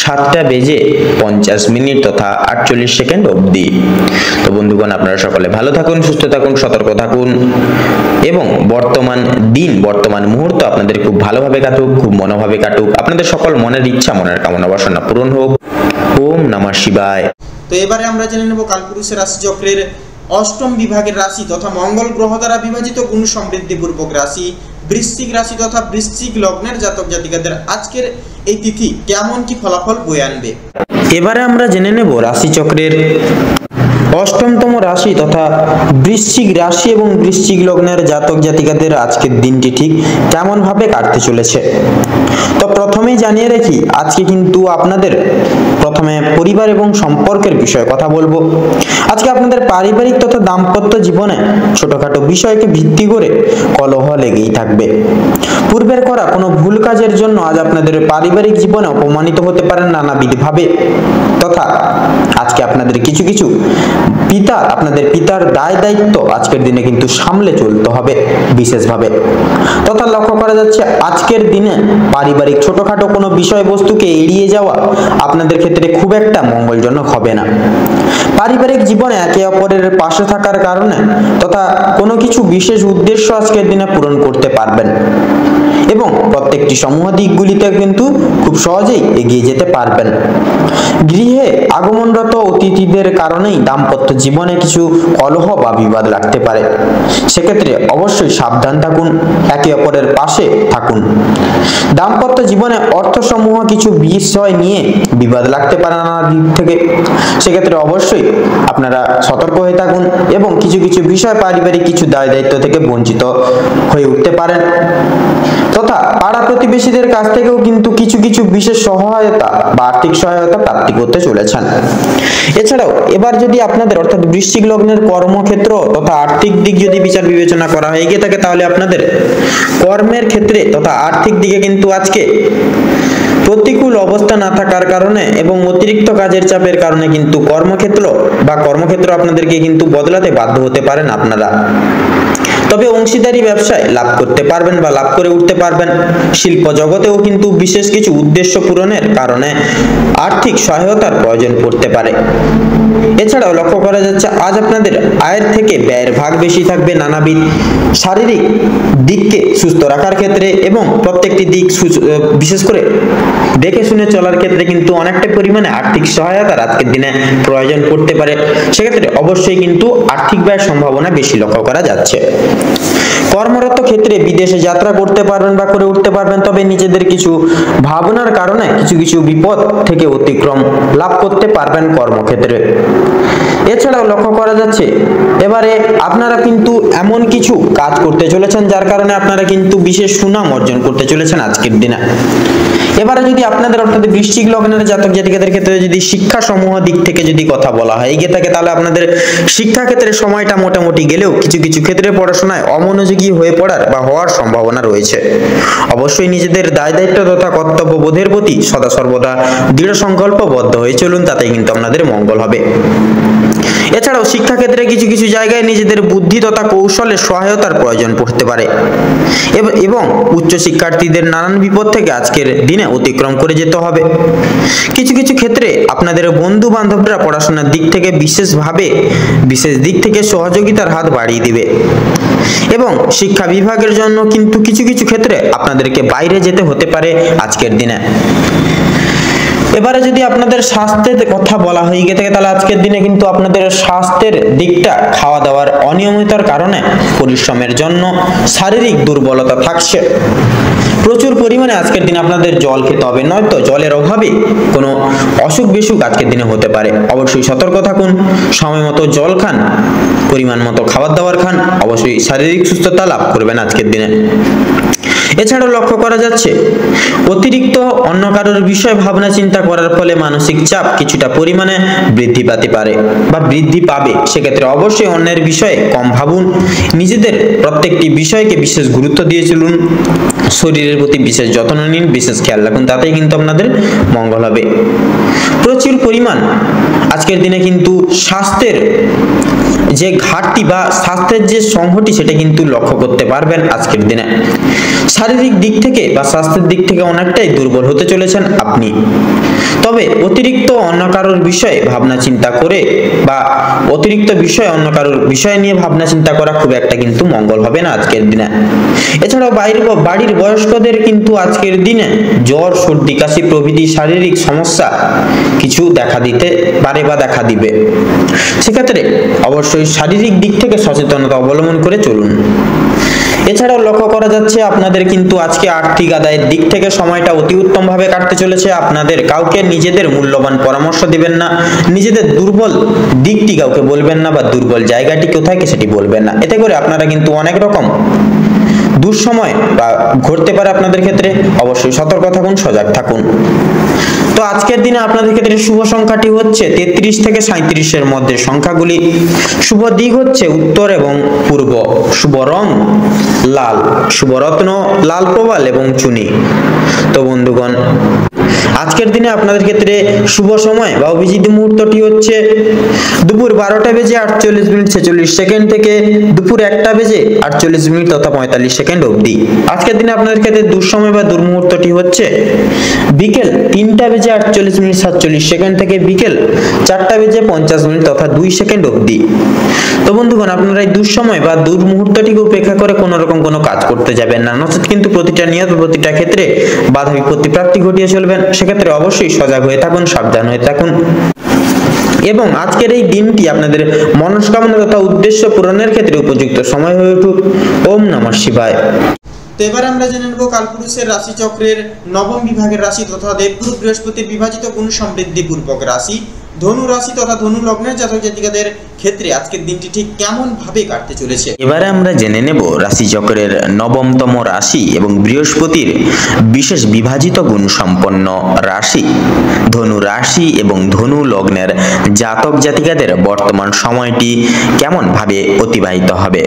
7:50 তথা 48 সেকেন্ড অবধি। তো বন্ধুগণ, আপনারা সকলে ভালো থাকুন, সুস্থ থাকুন, সতর্ক থাকুন এবং বর্তমান মুহূর্ত আপনাদের খুব ভালোভাবে কাটুক, খুব মনোভাবে কাটুক। আপনাদের সকল মনের ইচ্ছা, মনের কামনা বাসনা পূরণ হোক। ওম নমঃ শিবায়। তো এবারে আমরা জেনে নেব কালপুরুষের রাশি চক্রের অষ্টম বিভাগের রাশি তথা মঙ্গল গ্রহ দ্বারা বিভাজিত গুণ সমৃদ্ধি পূর্বক রাশি বৃশ্চিক রাশি তথা বৃশ্চিক লগ্নের জাতক জাতিকাদের আজকের এই তিথি কেমন কি ফলাফল বয়ে আনবে। এবারে আমরা জেনে নেব রাশি চক্রের অষ্টমতম রাশি তথা বৃশ্চিক রাশি এবং বৃশ্চিক লগ্নের জাতক জাতিকাদের আজকের দিনটি ঠিক কেমন ভাবে কাটতে চলেছে। তো প্রথমেই জানিয়ে রাখি, আজকে কিন্তু আপনাদের প্রথমে পরিবার এবং সম্পর্কের বিষয়ে কথা বলবো। আজকে আপনাদের পারিবারিক তথা দাম্পত্য জীবনে ছোটখাটো বিষয়কে ভিত্তি করে কলহ লেগেই থাকবে। পূর্বের করা কোনো ভুল কাজের জন্য আজ আপনাদের পারিবারিক জীবনে অপমানিত হতে পারেন নানাবিধ ভাবে, তথা আজকে আপনাদের কিছু আপনাদের পিতার দায় দায়িত্ব আজকের দিনে কিন্তু সামলে চলতে হবে বিশেষভাবে। তথা লক্ষ্য করা যাচ্ছে আজকের দিনে পারিবারিক ছোটখাটো কোনো বিষয়বস্তুকে এড়িয়ে যাওয়া আপনাদের ক্ষেত্রে খুব একটা মঙ্গলজনক হবে না। পারিবারিক জীবনে একে অপরের পাশে থাকার কারণে তথা কোনো কিছু বিশেষ উদ্দেশ্য আজকের দিনে পূরণ করতে পারবেন এবং প্রত্যেকটি সমূহ দিকগুলিতে কিন্তু খুব সহজেই এগিয়ে যেতে পারবেন। গৃহে আগমনরত অতিথিদের কারণেই দাম্পত্য জীবনে কিছু কলহ বা বিবাদ লাগতে পারে। সেক্ষেত্রে অবশ্যই সাবধান থাকুন, একে অপরের পাশে থাকুন। দাম্পত্য জীবনে অর্থসমূহ কিছু বিষয় নিয়ে বিবাদ লাগতে পারে নানা দিক থেকে। সেক্ষেত্রে অবশ্যই আপনারা সতর্ক হয়ে থাকুন এবং কিছু বিষয় পারিবারিক কিছু দায় দায়িত্ব থেকে বঞ্চিত হয়ে উঠতে পারেন। তথা পাড়া প্রতিবেশীদের কাছ থেকেও কিন্তু কিছু বিশেষ সহায়তা বা আর্থিক সহায়তা প্রাপ্তি করতে চলেছেন। এছাড়াও এবার যদি আপনাদের অর্থাৎ বৃশ্চিক লগ্নের কর্মক্ষেত্র তথা আর্থিক দিক যদি বিচার বিবেচনা করা হয়ে গিয়ে থাকে তাহলে আপনাদের কর্মের ক্ষেত্রে তথা আর্থিক দিকে কিন্তু আজকে প্রতিকূল অবস্থা না থাকার কারণে এবং অতিরিক্ত কাজের চাপের কারণে কিন্তু কর্মক্ষেত্র আপনাদেরকে কিন্তু বদলাতে বাধ্য হতে পারেন আপনারা। তবে অংশীদারি ব্যবসায় লাভ করতে পারবেন বা লাভ করে উঠতে পারবেন। শিল্প জগতেও কিন্তু বিশেষ কিছু উদ্দেশ্য পূরণের কারণে আর্থিক সহায়তার প্রয়োজন পড়তে পারে। এছাড়াও লক্ষ্য করা যাচ্ছে আজ আপনাদের আয়ের থেকে ব্যয়ের ভাগ বেশি থাকবে। নানাবিধ শারীরিক দিককে সুস্থ রাখার ক্ষেত্রে এবং প্রত্যেকটি দিক বিশেষ করে দেখে শুনে চলার ক্ষেত্রে কিন্তু অনেকটা পরিমাণে আর্থিক সহায়তার আজকের দিনে প্রয়োজন পড়তে পারে। সেক্ষেত্রে অবশ্যই কিন্তু আর্থিক ব্যয়ের সম্ভাবনা বেশি লক্ষ্য করা যাচ্ছে। কর্মরত ক্ষেত্রে বিদেশে যাত্রা করতে পারবেন বা করে উঠতে পারবেন, তবে নিজেদের কিছু ভাবনার কারণে কিছু বিপদ থেকে অতিক্রম লাভ করতে পারবেন কর্মক্ষেত্রে। এছাড়াও লক্ষ্য করা যাচ্ছে এবারে আপনারা কিন্তু এমন কিছু কাজ করতে চলেছেন যার কারণে আপনারা কিন্তু বিশেষ সুনাম অর্জন করতে চলেছেন আজকের দিনে। এবারে যদি আপনাদের অর্থাৎ বৃশ্চিক লগ্নের জাতক জাতিকাদের ক্ষেত্রে যদি শিক্ষা সমূহ দিক থেকে যদি কথা বলা হয় এগিয়ে থাকে, তাহলে আপনাদের শিক্ষা ক্ষেত্রে সময়টা মোটামুটি গেলেও কিছু ক্ষেত্রে পড়াশোনায় অমনোযোগী হয়ে পড়ার বা হওয়ার সম্ভাবনা রয়েছে। অবশ্যই নিজেদের দায় দায়িত্ব তথা কর্তব্য বোধের প্রতি সদা সর্বদা দৃঢ় সংকল্পবদ্ধ হয়ে চলুন, তাতেই কিন্তু আপনাদের মঙ্গল হবে। এছাড়াও শিক্ষাক্ষেত্রে কিছু জায়গায় নিজেদের বুদ্ধি তথা কৌশলের সহায়তার প্রয়োজন পড়তে পারে এবং উচ্চ শিক্ষার্থীদের নানান বিপদ থেকে আজকের দিনে অতিক্রম করে যেতে হবে। কিছু ক্ষেত্রে আপনাদের বন্ধু বান্ধবরা পড়াশোনার দিক থেকে বিশেষ দিক থেকে সহযোগিতার হাত বাড়িয়ে দিবে এবং শিক্ষা বিভাগের জন্য কিন্তু কিছু ক্ষেত্রে আপনাদেরকে বাইরে যেতে হতে পারে আজকের দিনে। এবারে যদি আপনাদের স্বাস্থ্যের কথা বলা হয়ে গিয়ে থাকে, তাহলে আজকের দিনে কিন্তু আপনাদের স্বাস্থ্যের দিকটা খাওয়া দাওয়ার অনিয়মিততার কারণে পরিশ্রমের জন্য শারীরিক দুর্বলতা থাকছে। প্রচুর পরিমাণে আজকের দিনে আপনাদের জল খেতে হবে, নয়তো জলের অভাবে কোনো অসুখ বিসুখ আজকের দিনে হতে পারে। অবশ্যই সতর্ক থাকুন, সময় মতো জল খান, পরিমাণ মতো খাবার দাবার খান, অবশ্যই শারীরিক সুস্থতা লাভ করবেন আজকের দিনে। এছাড়াও লক্ষ্য করা যাচ্ছে অতিরিক্ত অন্য কারোর বিষয় ভাবনা চিন্তা করার ফলে মানসিক চাপ কিছুটা পরিমাণে বৃদ্ধি পেতে পারে বা বৃদ্ধি পাবে। সেক্ষেত্রে অবশ্যই অন্যের বিষয়ে কম ভাবুন, নিজেদের প্রত্যেকটি বিষয়কে বিশেষ গুরুত্ব দিয়ে চলুন, শরীরের প্রতি বিশেষ যত্ন নিন, বিশেষ খেয়াল রাখুন, তাতেই কিন্তু আপনাদের মঙ্গল হবে। প্রচুর পরিমাণ আজকের দিনে কিন্তু স্বাস্থ্যের যে ঘাটতি বা স্বাস্থ্যের যে সংহতি সেটা কিন্তু লক্ষ্য করতে পারবেন আজকের দিনে। শারীরিক দিক থেকে বা স্বাস্থ্যের দিক থেকে অনেকটাই দুর্বল হতে চলেছেন আপনি। তবে অতিরিক্ত অন্য কারোর বিষয়ে ভাবনা চিন্তা করে বা অতিরিক্ত বিষয় অন্য কারোর বিষয় নিয়ে ভাবনা চিন্তা করা খুব একটা কিন্তু মঙ্গল হবে না আজকের দিনে। এছাড়াও বাড়ির বয়স্কদের কিন্তু আজকের দিনে জ্বর, সর্দি, কাশি প্রভৃতি শারীরিক সমস্যা কিছু দেখা দিতে পারে বা দেখা দিবে। সেক্ষেত্রে অবশ্যই শারীরিক দিক থেকে সচেতনতা অবলম্বন করে চলুন। এছাড়াও লক্ষ্য করা যাচ্ছে আপনাদের কিন্তু আজকে আর্থিক আদায়ের দিক থেকে সময়টা অতি উত্তম ভাবে কাটতে চলেছে। আপনাদের কাউকে নিজেদের মূল্যবান পরামর্শ দিবেন না, নিজেদের দুর্বল দিকটি কাউকে বলবেন না বা দুর্বল জায়গাটি কোথায় সেটি বলবেন না। এতে করে আপনারা কিন্তু অনেক রকম দুঃসময় বা ঘটতে পারে আপনাদের ক্ষেত্রে। অবশ্যই সতর্ক থাকুন, সজাগ থাকুন। তো আজকের দিনে আপনাদের ক্ষেত্রে শুভ সংখ্যাটি হচ্ছে 33 থেকে 37 এর মধ্যে সংখ্যাগুলি। শুভ দিক হচ্ছে উত্তর এবং পূর্ব। শুভ রং লাল। শুভ রত্ন লাল প্রবাল এবং চুনি। তো বন্ধুগণ, আজকের দিনে আপনাদের ক্ষেত্রে শুভ সময় বা অভিজিৎ মুহূর্তটি হচ্ছে দুপুর 12টা বেজে 48 মিনিট 46 সেকেন্ড থেকে দুপুর 1টা বেজে 48 মিনিট তথা 45 সেকেন্ড অবধি। আজকের দিনে আপনাদের ক্ষেত্রে দুঃসময় বা দুর্মুহূর্তটি হচ্ছে বিকেল 3টা বেজে 48 মিনিট 47 সেকেন্ড থেকে বিকেল 4টা বেজে 50 মিনিট তথা 2 সেকেন্ড অবধি। তো বন্ধুগণ, আপনারা এই দুঃসময় বা দুর্মুহূর্তটিকে উপেক্ষা করে কোনো রকম কোনো কাজ করতে যাবেন না, নচেত কিন্তু প্রতিটা নিয়ত প্রতিটা ক্ষেত্রে বাধা বিপত্তি প্রাপ্তি ঘটিয়ে চলবেন। সেক্ষেত্রে অবশ্যই সজাগ হয়ে থাকুন, সাবধান হয়ে থাকুন এবং আজকের এই দিনটি আপনাদের মনস্কামনা তথা উদ্দেশ্য পূরণের ক্ষেত্রে উপযুক্ত সময় হয়ে উঠুক। ওম নমঃ শিবায়। তো এবার আমরা জেনে নেব কালপুরুষের রাশি চক্রের নবম বিভাগের রাশি তথা দেবগুরু বৃহস্পতির বিভাজিত গুণ সমৃদ্ধি পূর্বক রাশি ধনু রাশি তথা ধনু লগ্নের জাতক জাতিকাদের ক্ষেত্রে আজকের দিনটি ঠিক কেমন ভাবে কাটতে চলেছে। এবারে আমরা জেনে নেব রাশি চক্রের নবমতম রাশি এবং বৃহস্পতির বিশেষ বিভাজিত গুণ সম্পন্ন রাশি ধনু রাশি এবং ধনু লগ্নের জাতক জাতিকাদের বর্তমান সময়টি কেমন ভাবে অতিবাহিত হবে।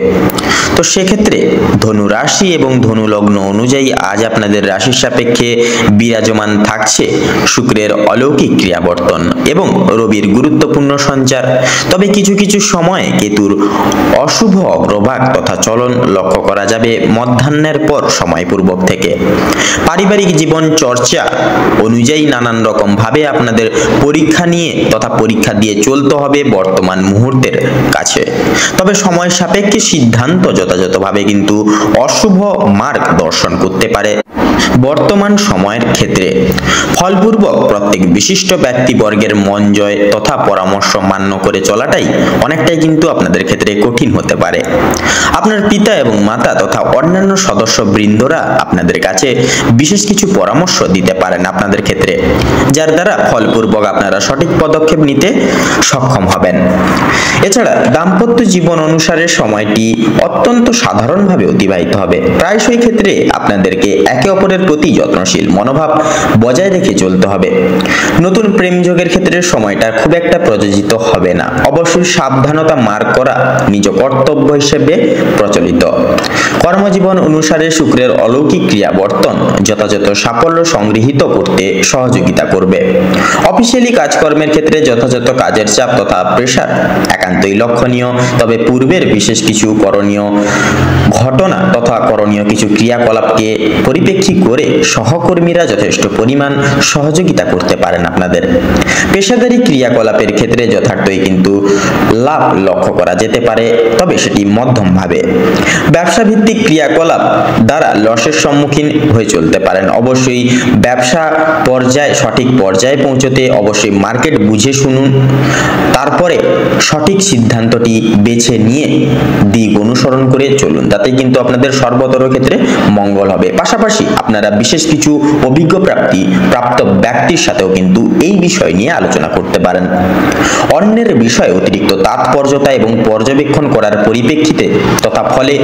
তো সেক্ষেত্রে ধনু রাশি এবং ধনু লগ্ন অনুযায়ী আজ আপনাদের রাশির সাপেক্ষে বিরাজমান থাকছে শুক্রের অলৌকিক ক্রিয়াবর্তন এবং রবির গুরুত্বপূর্ণ সঞ্চার। তবে কিছু কিছু সময়ে কেতুর অশুভ অগ্রভাগ তথা চলন লক্ষ্য করা যাবে মধ্যাহ্নের পর সময়পূর্বক থেকে। পারিবারিক জীবন চর্চা অনুযায়ী নানান রকম ভাবে আপনাদের পরীক্ষা নিয়ে তথা পরীক্ষা দিয়ে চলতে হবে বর্তমান মুহূর্তের কাছে। তবে সময় সাপেক্ষে সিদ্ধান্ত যথাযথভাবে কিন্তু অশুভ মার্গ দর্শন করতে পারে বর্তমান সময়ের ক্ষেত্রে। ফলপূর্বক প্রত্যেক বিশিষ্ট ব্যক্তিবর্গের মন জয় তথা পরামর্শ মান্য করে চলাটাই অনেকটাই কিন্তু আপনাদের ক্ষেত্রে কঠিন হতে পারে। আপনার পিতা এবং মাতা তথা অন্যান্য সদস্য বৃন্দরা আপনাদের কাছে বিশেষ কিছু পরামর্শ দিতে পারেন আপনাদের ক্ষেত্রে, যার দ্বারা ফলপূর্বক আপনারা সঠিক পদক্ষেপ নিতে সক্ষম হবেন। এছাড়া দাম্পত্য জীবন অনুসারে সময়টি অত্যন্ত সাধারণভাবে অতিবাহিত হবে। প্রায়শই ক্ষেত্রে আপনাদেরকে একে অপরের প্রতি যত্নশীল মনোভাব বজায় রেখে চলতে হবে। নতুন প্রেম যোগের ক্ষেত্রে সময়টা খুব একটা প্রযোজিত হবে না। অবশ্যই সাবধানতা মার্ক করা নিজ কর্তব্য হিসেবে প্রচলিত। কর্মজীবন অনুসারে শুক্রের অলৌকিক ক্রিয়াবর্তন যথাযথ সাফল্য সংগৃহীত করতে সহযোগিতা করবে। অফিসিয়ালি কাজকর্মের ক্ষেত্রে যথাযথ কাজের চাপ তথা প্রেশার একান্তই লক্ষণীয়। তবে পূর্বের বিশেষ কিছু করণীয় ঘটনা তথা করণীয় কিছু ক্রিয়াকলাপকে পরিপ্রেক্ষী করে সহকর্মীরা যথেষ্ট পরিমাণ সহযোগিতা করতে পারেন আপনাদের। পেশাদারী ক্রিয়াকলাপের ক্ষেত্রে যথার্থই কিন্তু লাভ লক্ষ্য করা যেতে পারে, তবে সেটি মধ্যম ভাবে। ব্যবসা ভিত্তিক ক্রিয়াকলাপ দ্বারা লসের সম্মুখীন হয়ে চলতে পারেন। অবশ্যই ব্যবসা সঠিক পর্যায়ে পৌঁছতে অবশ্যই মার্কেট বুঝে শুনুন, তারপরে সঠিক সিদ্ধান্তটি বেছে নিয়ে দিক অনুসরণ করে চলুন, তাতে কিন্তু আপনাদের সর্বতর ক্ষেত্রে মঙ্গল হবে। পাশাপাশি আপনারা বিশেষ কিছু অভিজ্ঞ প্রাপ্ত ব্যক্তির সাথেও কিন্তু এই বিষয় নিয়ে আলোচনা করতে পারেন। অন্যের বিষয়ে অতিরিক্ত তাৎপর্যতা এবং পর্যবেক্ষণ করার পরিপ্রেক্ষিতে তথা ফলে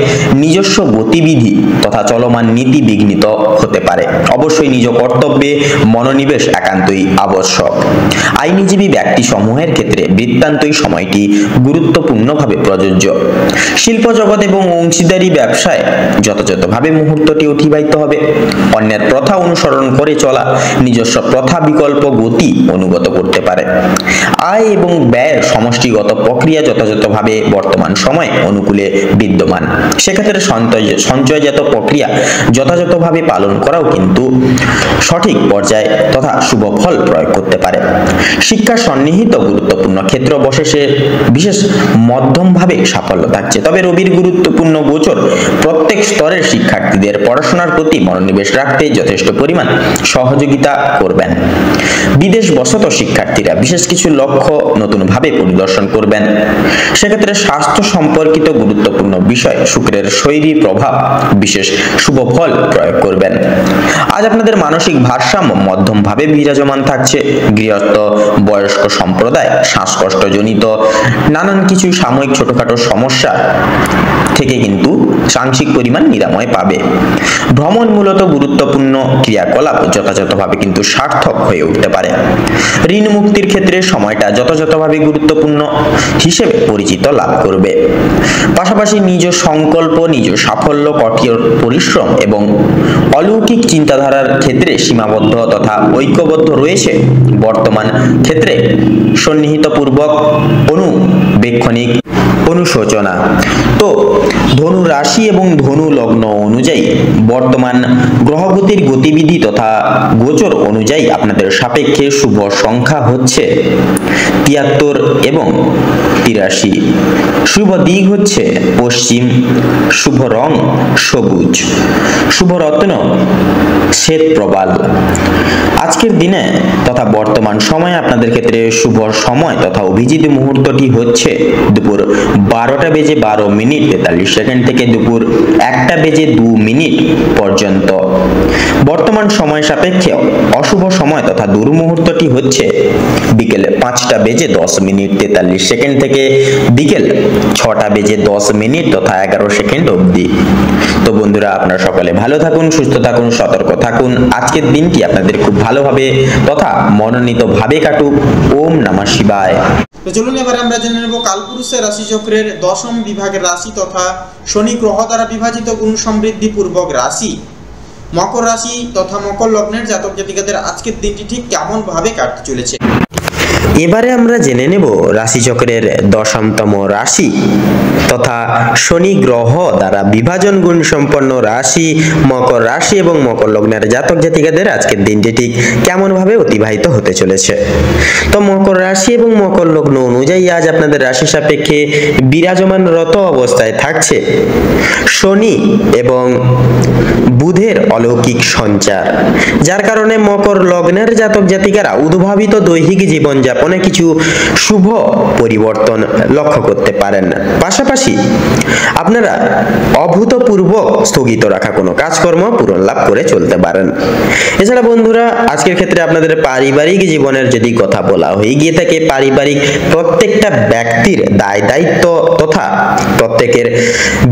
নিজস্ব গতিবিধি তথা চলমান নীতি বিঘ্নিত হতে পারে। অবশ্যই নিজ কর্তব্যে মনোনিবেশ একান্তই আবশ্যক। আইনজীবী ব্যক্তি সমূহের ক্ষেত্রে বৃত্তান্তই সময়টি গুরুত্বপূর্ণভাবে প্রযোজ্য। শিল্প জগৎ এবং অংশীদারি ব্যবসায় যথাযথভাবে মুহূর্তটি অতিবাহিত হবে। অন্যের প্রথা অনুসরণ করে চলা নিজস্ব প্রথা বিকল্প গতি অনুগত করতে পারে। আয় এবং ব্যয়ের সমষ্টিগত প্রক্রিয়া যথাযথভাবে বর্তমান সময়ে অনুকূলে বিদ্যমান। সেক্ষেত্রে সঞ্চয়জাত প্রক্রিয়া যথাযথভাবে পালন করাও কিন্তু সঠিক পর্যায়ে তথা শুভ ফল প্রয়োগ করতে পারে। শিক্ষা সন্নিহিত গুরুত্বপূর্ণ ক্ষেত্র বিশেষ মধ্যমভাবে সাফল্য থাকছে। তবে রবির গুরুত্বপূর্ণ গোচর প্রত্যেক স্তরের শিক্ষার্থীদের পড়াশোনার প্রতি মনোনিবেশ রাখতে যথেষ্ট পরিমাণ সহযোগিতা করবেন। বিদেশ বসত শিক্ষার্থীরা বিশেষ কিছু লক্ষ্য নতুনভাবে পরিদর্শন করবেন। সেক্ষেত্রে স্বাস্থ্য সম্পর্কিত গুরুত্বপূর্ণ বিষয় শুক্রের শৈরী প্রভাব বিশেষ শুভ ফল প্রয়োগ করবেন। আজ আপনাদের মানসিক ভারসাম্য মধ্যমভাবে বিরাজমান থাকছে। গৃহস্থ বয়স্ক সম্প্রদায় শ্বাসকষ্টজনিত নানান কিছু সাময়িক ছোটখাটো সমস্যা থেকে কিন্তু সাংশিক পরিমাণ নিরাময় পাবে। ভ্রমণ মূলত গুরুত্বপূর্ণ ক্রিয়াকলাপ যথাযথভাবে কিন্তু সার্থক হয়ে উঠতে পারে। ঋণ মুক্তির ক্ষেত্রে সময়টা যথাযথভাবে গুরুত্বপূর্ণ হিসেবে পরিচিত লাভ করবে। পাশাপাশি নিজ সংকল্প, নিজ সাফল্য, কঠোর পরিশ্রম এবং অলৌকিক চিন্তাধারার ক্ষেত্রে সীমাবদ্ধ তথা ঐক্যবদ্ধ রয়েছে বর্তমান ক্ষেত্রে সন্নিহিতপূর্বক অনুবেক্ষণিক অনুশোচনা। তো ধনু রাশি এবং ধনু লগ্ন অনুযায়ী বর্তমান গ্রহগতির গতিবিধি তথা গোচর অনুযায়ী আপনাদের সাপেক্ষে শুভ সংখ্যা হচ্ছে ৭৩ এবং ৮৩। শুভ দিক হচ্ছে পশ্চিম, শুভ রং সবুজ, শুভ রত্ন শ্বেত প্রবাল। আজকের দিনে তথা বর্তমান সময়ে আপনাদের ক্ষেত্রে শুভ সময় তথা অভিজিৎ মুহূর্তটি হচ্ছে দুপুর 12:12:43 থেকে দুপুর 1:02 পর্যন্ত। বর্তমান সময় সাপেক্ষে অশুভ সময় তথা দুর্মুহূর্তটি হচ্ছে বিকেল 5:10:43 থেকে বিকেল 6:10 তথা 11 সেকেন্ড অবধি। তো বন্ধুরা, আপনারা সকলে ভালো থাকুন, সুস্থ থাকুন, সতর্ক থাকুন। আজকের দিনটি আপনাদের খুব ভালোভাবে তথা মনোনীত ভাবে কাটুক। ওম নমঃ শিবায়। তো চলুন এবার আমরা জেনে নেব কালপুরুষের রাশিচক্রের দশম বিভাগের রাশি তথা শনি গ্রহ দ্বারা বিভাজিত গুণ সমৃদ্ধি পূর্বক রাশি মকর রাশি তথা মকর লগ্নের জাতক জাতিকাদের আজকের দিনটি ঠিক কেমন ভাবে কাটতে চলেছে। এবারে আমরা জেনে নেব রাশিচক্রের 10তম রাশি তথা শনি গ্রহ দ্বারা বিভাজন গুণ সম্পন্ন রাশি মকর রাশি এবং মকর লগ্নের জাতক জাতিকাদের আজকের দিনটি ঠিক কেমন ভাবে অতিবাহিত হতে চলেছে। তো মকর রাশি এবং মকর লগ্ন অনুযায়ী আজ আপনাদের রাশি সাপেক্ষে বিরাজমানরত অবস্থায় থাকছে শনি এবং বুধের অলৌকিক সঞ্চার, যার কারণে মকর লগ্নের জাতক জাতিকারা উদ্ভাবিত দৈহিক জীবনযাপনে কিছু শুভ পরিবর্তন লক্ষ্য করতে পারেন। পাশাপাশি আপনারা অভূতপূর্ব স্থগিত রাখা কোনো কাজকর্ম পূরণ লাভ করে চলতে পারেন। এছাড়া বন্ধুরা আজকের ক্ষেত্রে আপনাদের পারিবারিক জীবনের যদি কথা বলা হয়ে গিয়ে থাকে, পারিবারিক প্রত্যেকটা ব্যক্তির দায় দায়িত্ব তথা প্রত্যেকের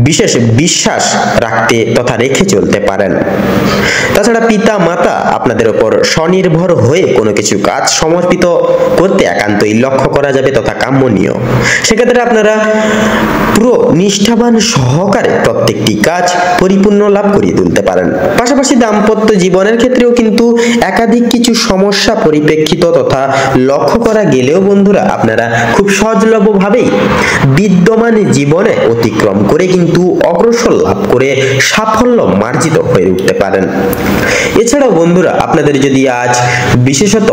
বিশেষ বিশ্বাস রাখতে তথা রেখে চলতে পারেন। তাছাড়া পিতা মাতা আপনাদের উপর স্বনির্ভর হয়ে কোনো কিছু কাজ সমর্পিত করতে একান্তই লক্ষ্য করা যাবে তথা কাম্যনীয়। সেক্ষেত্রে আপনারা পুরো নিষ্ঠাবান সহকারে প্রত্যেকটি কাজ পরিপূর্ণ লাভ করিয়ে তুলতে পারেন। পাশাপাশি দাম্পত্য জীবনের ক্ষেত্রেও কিন্তু একাধিক কিছু সমস্যা পরিপ্রেক্ষিত তথা লক্ষ্য করা গেলেও বন্ধুরা আপনারা খুব সহজলভ্যভাবেই বিদ্যমান জীবনে অতিক্রম করে কিন্তু অগ্রসর লাভ করে সাফল্য মার্জিত হয়ে উঠতে পারেন। এছাড়াও বন্ধুরা আপনাদের যদি আজ বিশেষত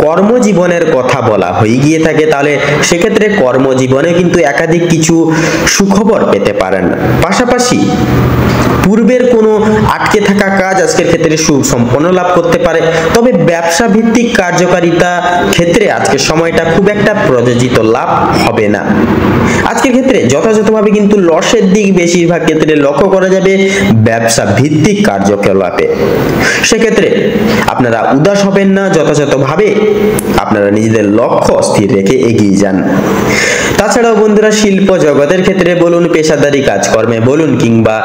কর্মজীবনের কথা বলা হয়ে গিয়ে থাকে, তাহলে সেক্ষেত্রে কর্মজীবনে কিন্তু একাধিক কিছু সুখবর পেতে পারেন। পাশাপাশি পূর্বের কোনো আটকে থাকা কাজ আজকের ক্ষেত্রে সুসম্পন্ন লাভ করতে পারে। তবে ব্যবসা ভিত্তিক কার্যকারিতা ক্ষেত্রে আজকের সময়টা খুব একটা প্রযোজিত লাভ হবে না। আজকের ক্ষেত্রে যথাযথভাবে কিন্তু লসের দিক বেশিরভাগ ক্ষেত্রে লক্ষ্য করা যাবে ব্যবসা ভিত্তিক কার্যকলাপে। সেক্ষেত্রে আপনারা উদাস হবেন না, যথাযথভাবে আপনারা নিজেদের লক্ষ্য স্থির রেখে এগিয়ে যান। তাছাড়াও বন্ধুরা শিল্প জগতের ক্ষেত্রে বলুন, পেশাদারি কাজকর্মে বলুন, কিংবা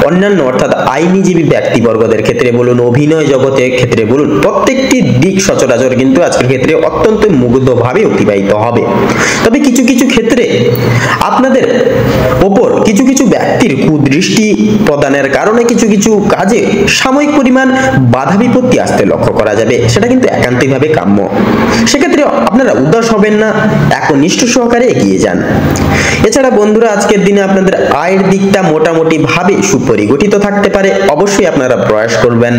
অন্যান্য অর্থাৎ আইনজীবী ব্যক্তিবর্গদের ক্ষেত্রে বলুন, অভিনয় জগতের ক্ষেত্রে বলুন, প্রত্যেকটি দিক সচরাচর কিন্তু আজকের ক্ষেত্রে অত্যন্ত মুগ্ধভাবে অতিবাহিত হবে। তবে কিছু কিছু ক্ষেত্রে আপনাদের ওপর কিছু কিছু ব্যক্তির কুদৃষ্টি প্রদানের কারণে কিছু কিছু কাজে সাময়িক পরিমাণ বাধা বিপত্তি আসতে লক্ষ্য করা যাবে, সেটা কিন্তু একান্তইভাবে কাম্য। সেক্ষেত্রে আপনারা উদাস হবেন না, একনিষ্ঠ সহকারে এগিয়ে যান। এছাড়া বন্ধুরা আজকের দিনে আপনাদের আয়ের দিকটা মোটামুটি ভাবে সুপরিগঠিত থাকতে পারে। অবশ্যই আপনারা প্রয়াস করবেন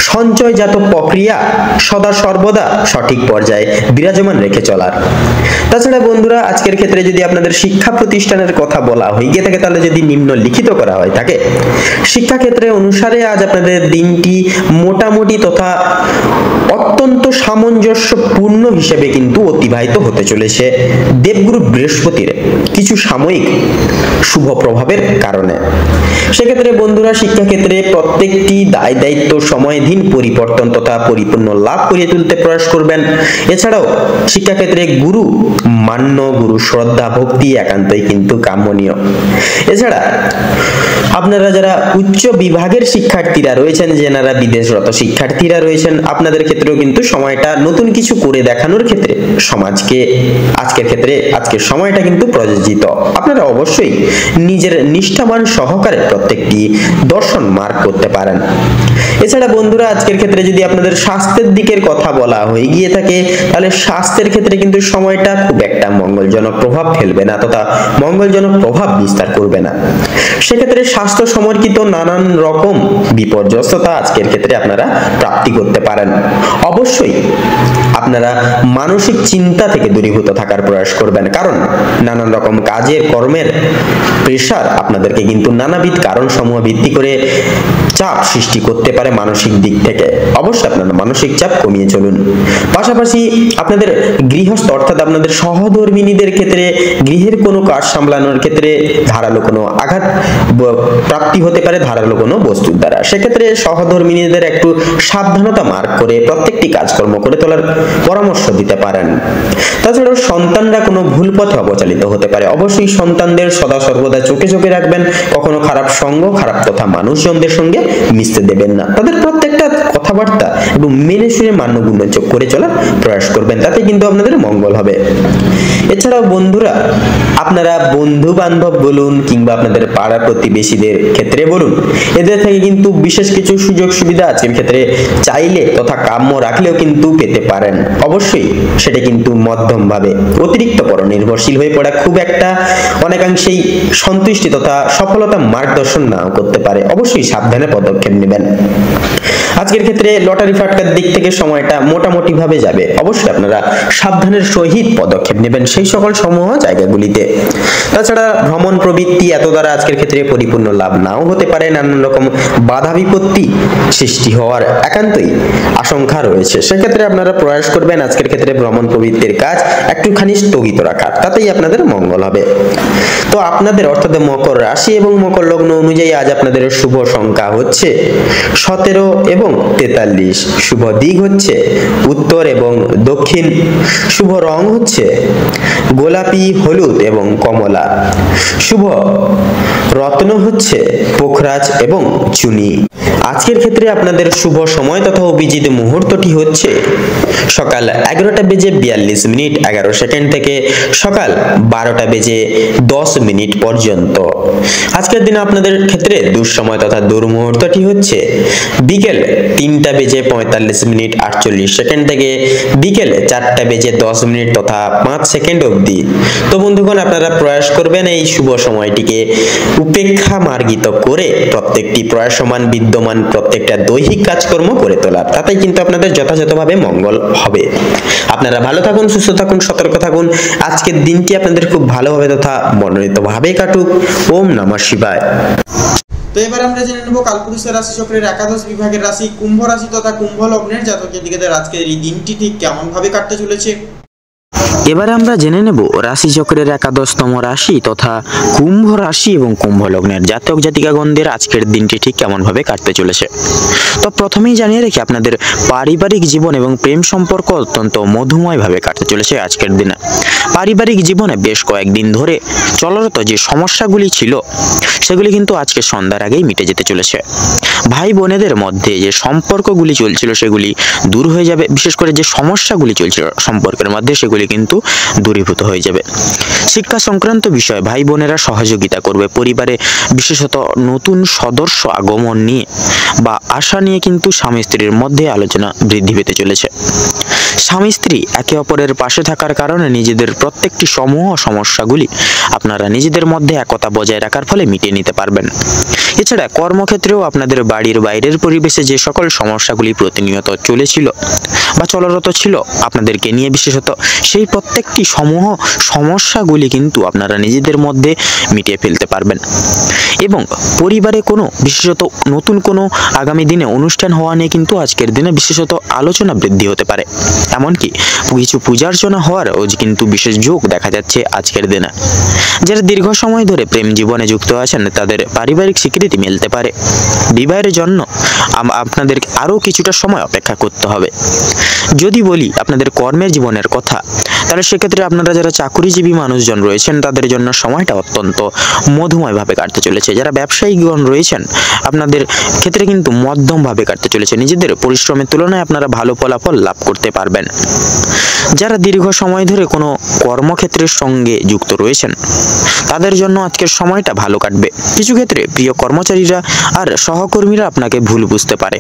সঞ্চয়জাত প্রক্রিয়া সদা সর্বদা সঠিক পর্যায়ে বিরাজমান রেখে চলার। তাছাড়া বন্ধুরা আজকের ক্ষেত্রে যদি আপনাদের শিক্ষা প্রতিষ্ঠানের কথা বলা হয়ে গিয়ে থাকে, তাহলে যদি নিম্নলিখিত করা হয় থাকে শিক্ষা ক্ষেত্রে অনুসারে আজ আপনাদের দিনটি মোটামুটি তথা অত্যন্ত সামঞ্জস্যপূর্ণ হিসেবে কিন্তু অতিবাহিত হতে চলেছে দেবগুরু বৃহস্পতির কিছু সাময়িক শুভ প্রভাবের কারণে। সেক্ষেত্রে বন্ধুরা শিক্ষাক্ষেত্রে প্রত্যেকটি দায় দায়িত্ব সময়ধীন পরিবর্তন তথা পরিপূর্ণ লাভ করিয়ে তুলতে প্রয়াস করবেন। এছাড়াও শিক্ষাক্ষেত্রে গুরু মান্য, গুরু শ্রদ্ধা ভক্তি একান্তই কিন্তু কাম্যনীয়। এছাড়া আপনারা যারা উচ্চ বিভাগের শিক্ষার্থীরা রয়েছেন, যারা বিদেশরত শিক্ষার্থীরা রয়েছেন, আপনাদের ক্ষেত্রেও কিন্তু সময়টা নতুন কিছু করে দেখানোর ক্ষেত্রে সমাজকে আজকের সময়টা কিন্তু প্রযোজিত। আপনারা অবশ্যই নিজের নিষ্ঠাবান সহকারে প্রত্যেকটি দর্শন মার্ক করতে পারেন। এছাড়া বন্ধুরা আজকের ক্ষেত্রে যদি আপনাদের স্বাস্থ্যের দিকের কথা বলা হয়ে গিয়ে থাকে, তাহলে স্বাস্থ্যের ক্ষেত্রে কিন্তু সময়টা খুব একটা মঙ্গলজনক প্রভাব ফেলবে না তথা মঙ্গলজনক প্রভাব বিস্তার করবে না। সেক্ষেত্রে স্বাস্থ্য সম্পর্কিত নানান রকম বিপর্যস্ততা আজকের ক্ষেত্রে আপনারা প্রাপ্তি করতে পারেন। অবশ্যই আপনারা মানসিক চিন্তা থেকে দূরীভূত থাকার প্রয়াস করবেন, কারণ নানান রকম কাজের কর্মের প্রেশার আপনাদেরকে কিন্তু নানাবিধ কারণ সমূহ ভিত্তি করে চাপ সৃষ্টি করতে পারে মানসিক দিক থেকে। অবশ্যই আপনারা মানসিক চাপ কমিয়ে চলুন। পাশাপাশি আপনাদের গৃহস্থ অর্থাৎ আপনাদের সহধর্মিনীদের ক্ষেত্রে গৃহের কোনো কাজ সামলানোর ক্ষেত্রে ধারালো কোনো আঘাত প্রাপ্তি হতে পারে ধারালো কোনো বস্তুর দ্বারা। সেক্ষেত্রে সহধর্মিনীদের একটু সাবধানতা মার্ক করে প্রত্যেকটি কাজকর্ম করে তোলার পরামর্শ দিতে পারেন। তাছাড়াও সন্তানরা কোনো ভুল পথে অবচালিত হতে পারে। অবশ্যই সন্তানদের সদা সর্বদা চোখে চোখে রাখবেন, কখনো খারাপ সঙ্গ খারাপ তথা মানুষজনদের সঙ্গে মিশতে দেবেন না। তাদের প্রত্যেকটা কথা কথাবার্তা এবং মেনে শুনে মান্যগুণ্য করে চলার প্রয়াস করবেন, তাতে কিন্তু আপনাদের মঙ্গল হবে। এছাড়াও বন্ধুরা, আপনারা বন্ধু বান্ধব বলুন কিংবা আপনাদের পাড়া প্রতিবেশীদের ক্ষেত্রে বলুন, এদের থেকে কিন্তু বিশেষ কিছু সুযোগ সুবিধা আজকের ক্ষেত্রে চাইলে তথা কাম্য রাখলেও কিন্তু পেতে পারেন। অবশ্যই সেটা কিন্তু মধ্যম ভাবে, অতিরিক্ত পর নির্ভরশীল হয়ে পড়া খুব একটা অনেকাংশেই সন্তুষ্টি তথা সফলতা মার্গদর্শন নাও করতে পারে। অবশ্যই সাবধানে পদক্ষেপ নেবেন। আজকের ক্ষেত্রে লটারি ফাটকার দিক থেকে সময়টা মোটামুটি ভাবে যাবে। অবশ্যই আপনারা সাবধানের সহিত পদক্ষেপ নেবেন সেই সকল সমূহ জায়গাগুলিতে। তাছাড়া ভ্রমণ প্রবৃত্তি এত দ্বারা আজকের ক্ষেত্রে পরিপূর্ণ লাভ নাও হতে পারে, নানান রকম বাধা বিপত্তি সৃষ্টি হওয়ার একান্তই আশঙ্কা রয়েছে। সেক্ষেত্রে আপনারা প্রয়াস করবেন আজকের ক্ষেত্রে ভ্রমণ প্রবৃত্তির কাজ একটুখানি স্থগিত রাখার, তাতেই আপনাদের মঙ্গল হবে। তো আপনাদের অর্থাৎ মকর রাশি এবং মকর লগ্ন অনুযায়ী আজ আপনাদের শুভ সংখ্যা হচ্ছে 17 এবং 43, শুভ দিক হচ্ছে উত্তর এবং দক্ষিণ, শুভ রং হচ্ছে গোলাপি, হলুদ এবং কমলা, শুভ রত্ন হচ্ছে পোখরাজ এবং চুনি। আজকের ক্ষেত্রে আপনাদের শুভ সময় তথা অভিজিৎ মুহূর্তটি হচ্ছে সকাল 11:42 থেকে সকাল 12:10 পর্যন্ত। আজকের দিনে আপনাদের ক্ষেত্রে দুঃসময় তথা দুর্মুহূর্তটি হচ্ছে বিকেল 3:45 থেকে বিকেল 4:10 তথা 5 সেকেন্ড অবধি। তো বন্ধুগণ, আপনারা প্রয়াস করবেন এই শুভ সময়টিকে উপেক্ষা মার্গিত করে প্রত্যেকটি প্রয়াসমান বিদ্যমান প্রত্যেকটা দৈহিক কাজকর্ম করে তোলার, তাতেই কিন্তু আপনাদের যথাযথভাবে মঙ্গল হবে। আপনারা ভালো থাকুন, সুস্থ থাকুন, সতর্ক থাকুন। আজকের দিনটি আপনাদের খুব ভালোভাবে তথা মনোনীতভাবে কাটুক। ওম নমঃ শিবায়। তো এবার আমরা জেনে নেব কালপুরুষের রাশি চক্রের একাদশ বিভাগের রাশি কুম্ভ রাশি তথা কুম্ভ লগ্নের জাতক জাতিকাদের আজকের এই দিনটি ঠিক কেমন ভাবে কাটতে চলেছে। এবারে আমরা জেনে নেব রাশি চক্রের একাদশতম রাশি তথা কুম্ভ রাশি এবং কুম্ভ লগ্নের জাতক জাতিকাগণদের আজকের দিনটি ঠিক কেমন ভাবে কাটতে চলেছে। তো প্রথমেই জানিয়ে রাখি, আপনাদের পারিবারিক জীবন এবং প্রেম সম্পর্ক অত্যন্ত মধুময় ভাবে কাটতে চলেছে আজকের দিনে। পারিবারিক জীবনে বেশ কয়েকদিন ধরে চলরত যে সমস্যাগুলি ছিল সেগুলি কিন্তু আজকে সন্ধ্যার আগেই মিটে যেতে চলেছে। ভাই বোনেদের মধ্যে যে সম্পর্কগুলি চলছিল সেগুলি দূর হয়ে যাবে। বিশেষ করে যে সমস্যাগুলি চলছিল সম্পর্কের মধ্যে সেগুলি কিন্তু দূরীভূত হয়ে যাবে। শিক্ষা সংক্রান্ত বিষয়ে ভাই বোনেরা সহযোগিতা করবে। পরিবারে বিশেষত নতুন সদস্য আগমন নিয়ে বা আশা নিয়ে কিন্তু স্বামী স্ত্রীর মধ্যে আলোচনা বৃদ্ধি পেতে চলেছে। স্বামী স্ত্রী একে অপরের পাশে থাকার কারণে নিজেদের প্রত্যেকটি সমূহ সমস্যাগুলি আপনারা নিজেদের মধ্যে একতা বজায় রাখার ফলে মিটিয়ে নিতে পারবেন। এছাড়া কর্মক্ষেত্রেও আপনাদের বাড়ির বাইরের পরিবেশে যে সকল সমস্যাগুলি প্রতিনিয়ত চলেছিল বা চলরত ছিল আপনাদেরকে নিয়ে বিশেষত, সেই প্রত্যেকটি সমূহ সমস্যাগুলি কিন্তু আপনারা নিজেদের মধ্যে মিটিয়ে ফেলতে পারবেন। এবং পরিবারে কোনো বিশেষত নতুন কোনো আগামী দিনে অনুষ্ঠান হওয়া নিয়ে কিন্তু আজকের দিনে বিশেষত আলোচনা বৃদ্ধি হতে পারে। এমনকি কিছু পূজার্চনা হওয়ারও কিন্তু বিশেষ যোগ দেখা যাচ্ছে আজকের দিনে। যারা দীর্ঘ সময় ধরে প্রেম জীবনে যুক্ত আছেন তাদের পারিবারিক স্বীকৃতি মিলতে পারে। বিবাহের জন্য আপনাদের আরও কিছুটা সময় অপেক্ষা করতে হবে। যদি বলি আপনাদের কর্মের জীবনের কথা, তাহলে সেক্ষেত্রে আপনারা যারা চাকুরিজীবী মানুষজন রয়েছেন তাদের জন্য সময়টা অত্যন্ত মধুময়ভাবে কাটতে চলেছে। যারা ব্যবসায়ীগণ রয়েছেন আপনাদের ক্ষেত্রে কিন্তু মধ্যমভাবে কাটতে চলেছে। নিজেদের পরিশ্রমের তুলনায় আপনারা ভালো ফলাফল লাভ করতে পারবেন। যারা দীর্ঘ সময় ধরে কোনো কর্মক্ষেত্রের সঙ্গে যুক্ত রয়েছেন তাদের জন্য আজকের সময়টা ভালো কাটবে। কিছু ক্ষেত্রে প্রিয় কর্মচারীরা আর সহকর্মীরা আপনাকে ভুল বুঝতে পারে।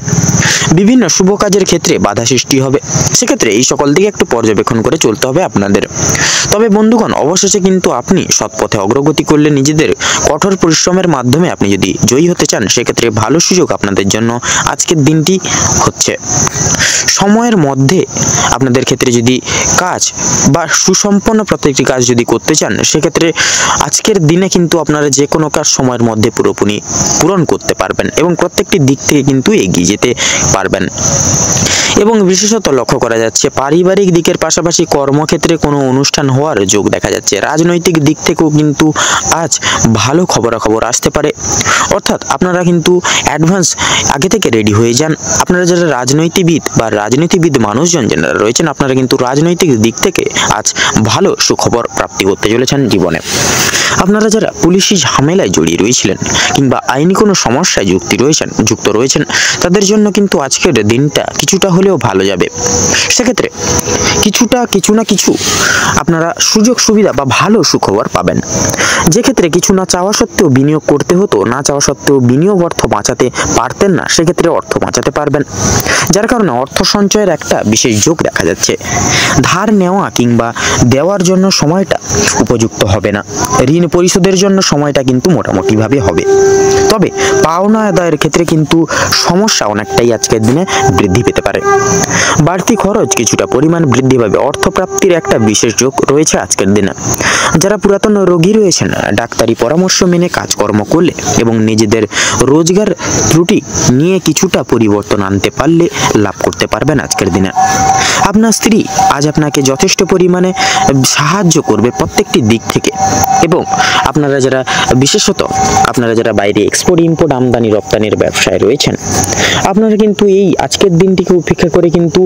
বিভিন্ন শুভ কাজের ক্ষেত্রে বাধা সৃষ্টি হবে। সেক্ষেত্রে এই সকল দিকে একটু পর্যবেক্ষণ করে চলতে হবে আপনাদের। তবে বন্ধুগণ, অবশেষে কিন্তু আপনি সৎপথে অগ্রগতি করলে নিজেদের কঠোর পরিশ্রমের মাধ্যমে আপনি যদি জয়ী হতে চান সেক্ষেত্রে ভালো সুযোগ আপনাদের জন্য আজকের দিনটি হচ্ছে। সময়ের মধ্যে আপনাদের ক্ষেত্রে যদি কাজ বা সুসম্পন্ন প্রত্যেকটি কাজ যদি করতে চান সেক্ষেত্রে আজকের দিনে কিন্তু আপনারা যে কোনো কাজ সময়ের মধ্যে পুরোপুরি পূরণ করতে পারবেন এবং প্রত্যেকটি দিক থেকে কিন্তু এগিয়ে যেতে পারবেন। এবং বিশেষত লক্ষ্য করা যাচ্ছে পারিবারিক দিকের পাশাপাশি কর্মক্ষেত্রে কোনো অনুষ্ঠান হওয়ার যোগ দেখা যাচ্ছে। রাজনৈতিক দিক থেকেও কিন্তু আজ ভালো খবরাখবর আসতে পারে। অর্থাৎ আপনারা কিন্তু অ্যাডভান্স আগে থেকে রেডি হয়ে যান। আপনারা যারা রাজনীতিবিদ মানুষজন যারা রয়েছেন আপনারা কিন্তু রাজনৈতিক দিক থেকে আজ ভালো সুখবর প্রাপ্তি করতে চলেছেন জীবনে। আপনারা যারা পুলিশি ঝামেলায় জড়িয়ে রয়েছিলেন কিংবা আইনি কোনো সমস্যায় যুক্ত রয়েছেন তাদের জন্য কিন্তু আজকের দিনটা কিছুটা হলেও ভালো যাবে। সেক্ষেত্রে কিছু না কিছু আপনারা সুযোগ সুবিধা বা ভালো সুখবর পাবেন। যে ক্ষেত্রে কিছু না চাওয়া সত্ত্বেও বিনিয়োগ করতে হতো, না চাওয়া সত্ত্বেও বিনিয়োগ অর্থ বাঁচাতে পারতেন না, সেক্ষেত্রে অর্থ বাঁচাতে পারবেন, যার কারণে অর্থ সঞ্চয়ের একটা বিশেষ যোগ দেখা যাচ্ছে। ধার নেওয়া কিংবা দেওয়ার জন্য সময়টা উপযুক্ত হবে না, ঋণ পরিশোধের জন্য সময়টা কিন্তু মোটামুটিভাবে হবে। তবে পাওনা আদায়ের ক্ষেত্রে কিন্তু সমস্যা অনেকটাই আজকের দিনে বৃদ্ধি পেতে পারে। বাড়তি খরচ কিছুটা পরিমাণ বৃদ্ধি পাবে, অর্থপ্রাপ্তির একটা বিশেষ যোগ রয়েছে আজকের দিনে। যারা পুরাতন রোগী রয়েছেন ডাক্তারি পরামর্শ মেনে কাজকর্ম করলে এবং নিজেদের রোজগার ত্রুটি নিয়ে কিছুটা পরিবর্তন আনতে পারলে লাভ করতে পারবেন আজকের দিনে। আপনার স্ত্রী আজ আপনাকে যথেষ্ট পরিমাণে সাহায্য করবে প্রত্যেকটি দিক থেকে, এবং বিশেষত আপনারা যারা বাইরে এক্সপোর্ট ইম্পোর্ট আমদানি রপ্তানির ব্যবসায় রয়েছেন আপনারা কিন্তু এই আজকের দিনটিকে উপেক্ষা করে কিন্তু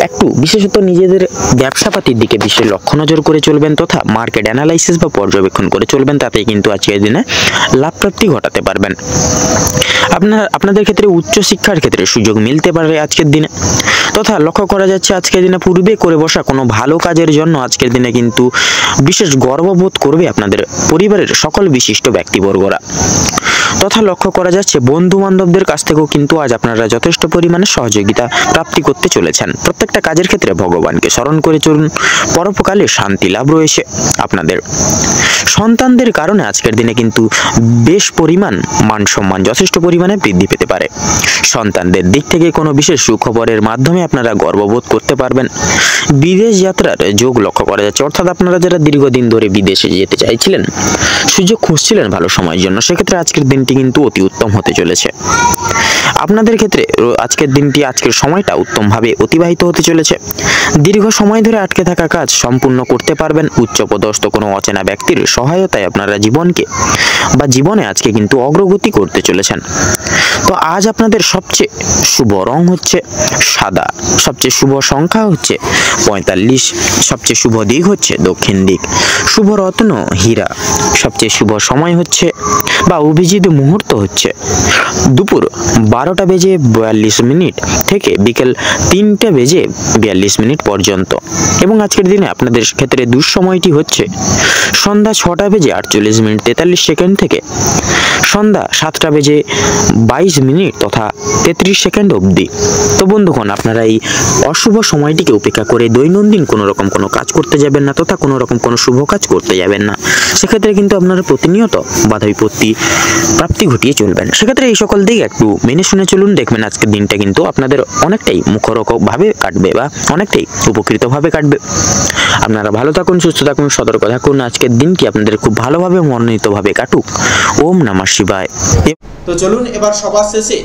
একটু বিশেষত নিজেদের ব্যবসাপাতির দিকে বিশেষ লক্ষ্য নজর করে চলবেন তথা মার্কেট অ্যানালাইসিস বা পর্যবেক্ষণ করে চলবেন, তাতেই কিন্তু আজকের দিনে লাভ প্রাপ্তি ঘটাতে পারবেন। আপনাদের ক্ষেত্রে উচ্চ শিক্ষার ক্ষেত্রে সুযোগ মিলতে পারে আজকের দিনে, তথা লক্ষ্য করা যাচ্ছে আজকের দিনে পূর্বে করে বসা কোনো ভালো কাজের জন্য আজকের দিনে কিন্তু বিশেষ গর্ববোধ করবে আপনাদের পরিবারের সকল বিশিষ্ট ব্যক্তিবর্গরা, তথা লক্ষ্য করা যাচ্ছে বন্ধু বান্ধবদের কাছ থেকেও কিন্তু আজ আপনারা যথেষ্ট পরিমাণে সহযোগিতা প্রাপ্তি করতে চলেছেন। প্রত্যেকটা কাজের ক্ষেত্রে ভগবানকে স্মরণ করে চলুন, পরোপকালে শান্তি লাভ রয়েছে আপনাদের। সন্তানদের কারণে আজকের দিনে কিন্তু বেশ পরিমাণ মান সম্মান যথেষ্ট পরিমাণে বৃদ্ধি পেতে পারে। সন্তানদের দিক থেকে কোনো বিশেষ সুখবরের মাধ্যমে আপনারা গর্ববোধ করতে পারবেন। বিদেশ যাত্রার যোগ লক্ষ্য করা যাচ্ছে, অর্থাৎ আপনারা যারা দীর্ঘদিন ধরে বিদেশে যেতে চাইছিলেন, সুযোগ খুঁজছিলেন ভালো সময়ের জন্য, সেক্ষেত্রে আজকের দিনটি কিন্তু অতি উত্তম হতে চলেছে। আপনাদের ক্ষেত্রে আজকের সময়টা উত্তমভাবে অতিবাহিত হতে চলেছে। দীর্ঘ সময় ধরে আটকে থাকা কাজ সম্পূর্ণ করতে পারবেন। উচ্চপদস্থ কোনো অচেনা ব্যক্তির সহায়তায় আপনারা জীবনে আজকে কিন্তু অগ্রগতি করতে চলেছেন। তো আজ আপনাদের সবচেয়ে শুভ রং হচ্ছে সাদা, সবচেয়ে শুভ সংখ্যা হচ্ছে 45, সবচেয়ে শুভ দিক হচ্ছে দক্ষিণ দিক, শুভ রত্ন হীরা, সবচেয়ে শুভ সময় হচ্ছে বা অভিজিৎ মুহূর্ত হচ্ছে দুপুর 12টা বেজে 42 মিনিট থেকে বিকেল 3টা বেজে 42 মিনিট পর্যন্ত, এবং আজকের দিনে আপনাদের ক্ষেত্রে দুঃসময়টি হচ্ছে সন্ধ্যা 6টা বেজে 48 মিনিট 43 সেকেন্ড থেকে সন্ধ্যা 7টা বেজে 22 মিনিট তথা 33 সেকেন্ড অবধি। তো বন্ধুগণ, আপনারা এই অশুভ সময়টিকে উপেক্ষা করে দৈনন্দিন কোনো কাজ করতে যাবেন না তথা কোনো রকম কোনো শুভ কাজ করতে যাবেন না। সেক্ষেত্রে কিন্তু আপনারা প্রতিনিয়ত বাধা বিপত্তি প্রাপ্তি ঘটিয়ে চলবেন। সেক্ষেত্রে এই সকল দিক একটু মেনে শুনে চলুন, দেখবেন আজকের দিনটা কিন্তু আপনাদের অনেকটাই মুখরোচকভাবে কাটবে বা অনেকটাই উপকৃতভাবে কাটবে। আপনারা ভালো থাকুন, সুস্থ থাকুন, সতর্ক থাকুন। আজকের দিনটি আপনাদের খুব ভালোভাবে মনোনীতভাবে কাটুক। ওম নমঃ শিবায়। তো চলুন এবার সবার শেষে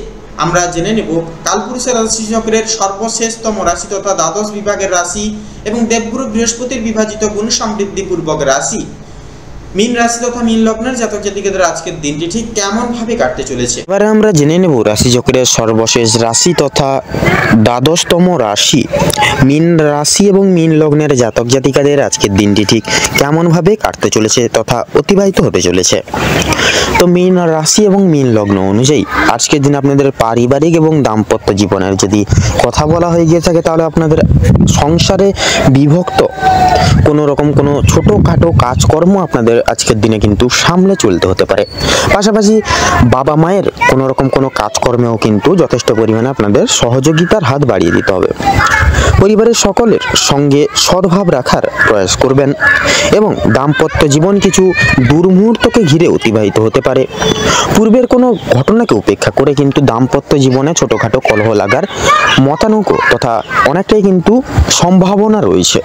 আমরা জেনে নেব কালপুরুষের রাশিচক্রের সর্বশেষতম রাশি তথা দ্বাদশ বিভাগের রাশি এবং দেবগুরু বৃহস্পতির বিভাজিত গুণ সমৃদ্ধিপূর্বক রাশি মীন রাশি তথা মীন লগ্নের জাতক জাতিকাদের আজকের দিনটি ঠিক কেমন ভাবে কাটতে চলেছে। এবারে আমরা জেনে নেব রাশিচক্রের সর্বশেষ রাশি তথা দ্বাদশতম রাশি মীন রাশি এবং মীন লগ্নের জাতক জাতিকাদের আজকের দিনটি ঠিক কেমন ভাবে কাটতে চলেছে তথা অতিবাহিত হতে চলেছে। তো মীন রাশি এবং মীন লগ্ন অনুযায়ী আজকের দিন আপনাদের পারিবারিক এবং দাম্পত্য জীবনের যদি কথা বলা হয়ে গিয়ে থাকে তাহলে আপনাদের সংসারে বিভক্ত কোনো রকম কোনো ছোটোখাটো কাজকর্ম আপনাদের আজকের দিনে কিন্তু সামলে চলতে হতে পারে। পাশাপাশি বাবা মায়ের কোনো রকম কোনো কাজকর্মেও কিন্তু যথেষ্ট পরিমাণে আপনাদের সহযোগিতার হাত বাড়িয়ে দিতে হবে। পরিবারের সকলের সঙ্গে সদ্ভাব রাখার প্রয়াস করবেন এবং দাম্পত্য জীবন কিছু দুর্মুহূর্তকে ঘিরে অতিবাহিত হতে পারে। পূর্বের কোনো ঘটনাকে উপেক্ষা করে কিন্তু দাম্পত্য জীবনে ছোটোখাটো কলহ লাগার মতানৈক্য তথা অনেকটাই কিন্তু সম্ভাবনা রয়েছে।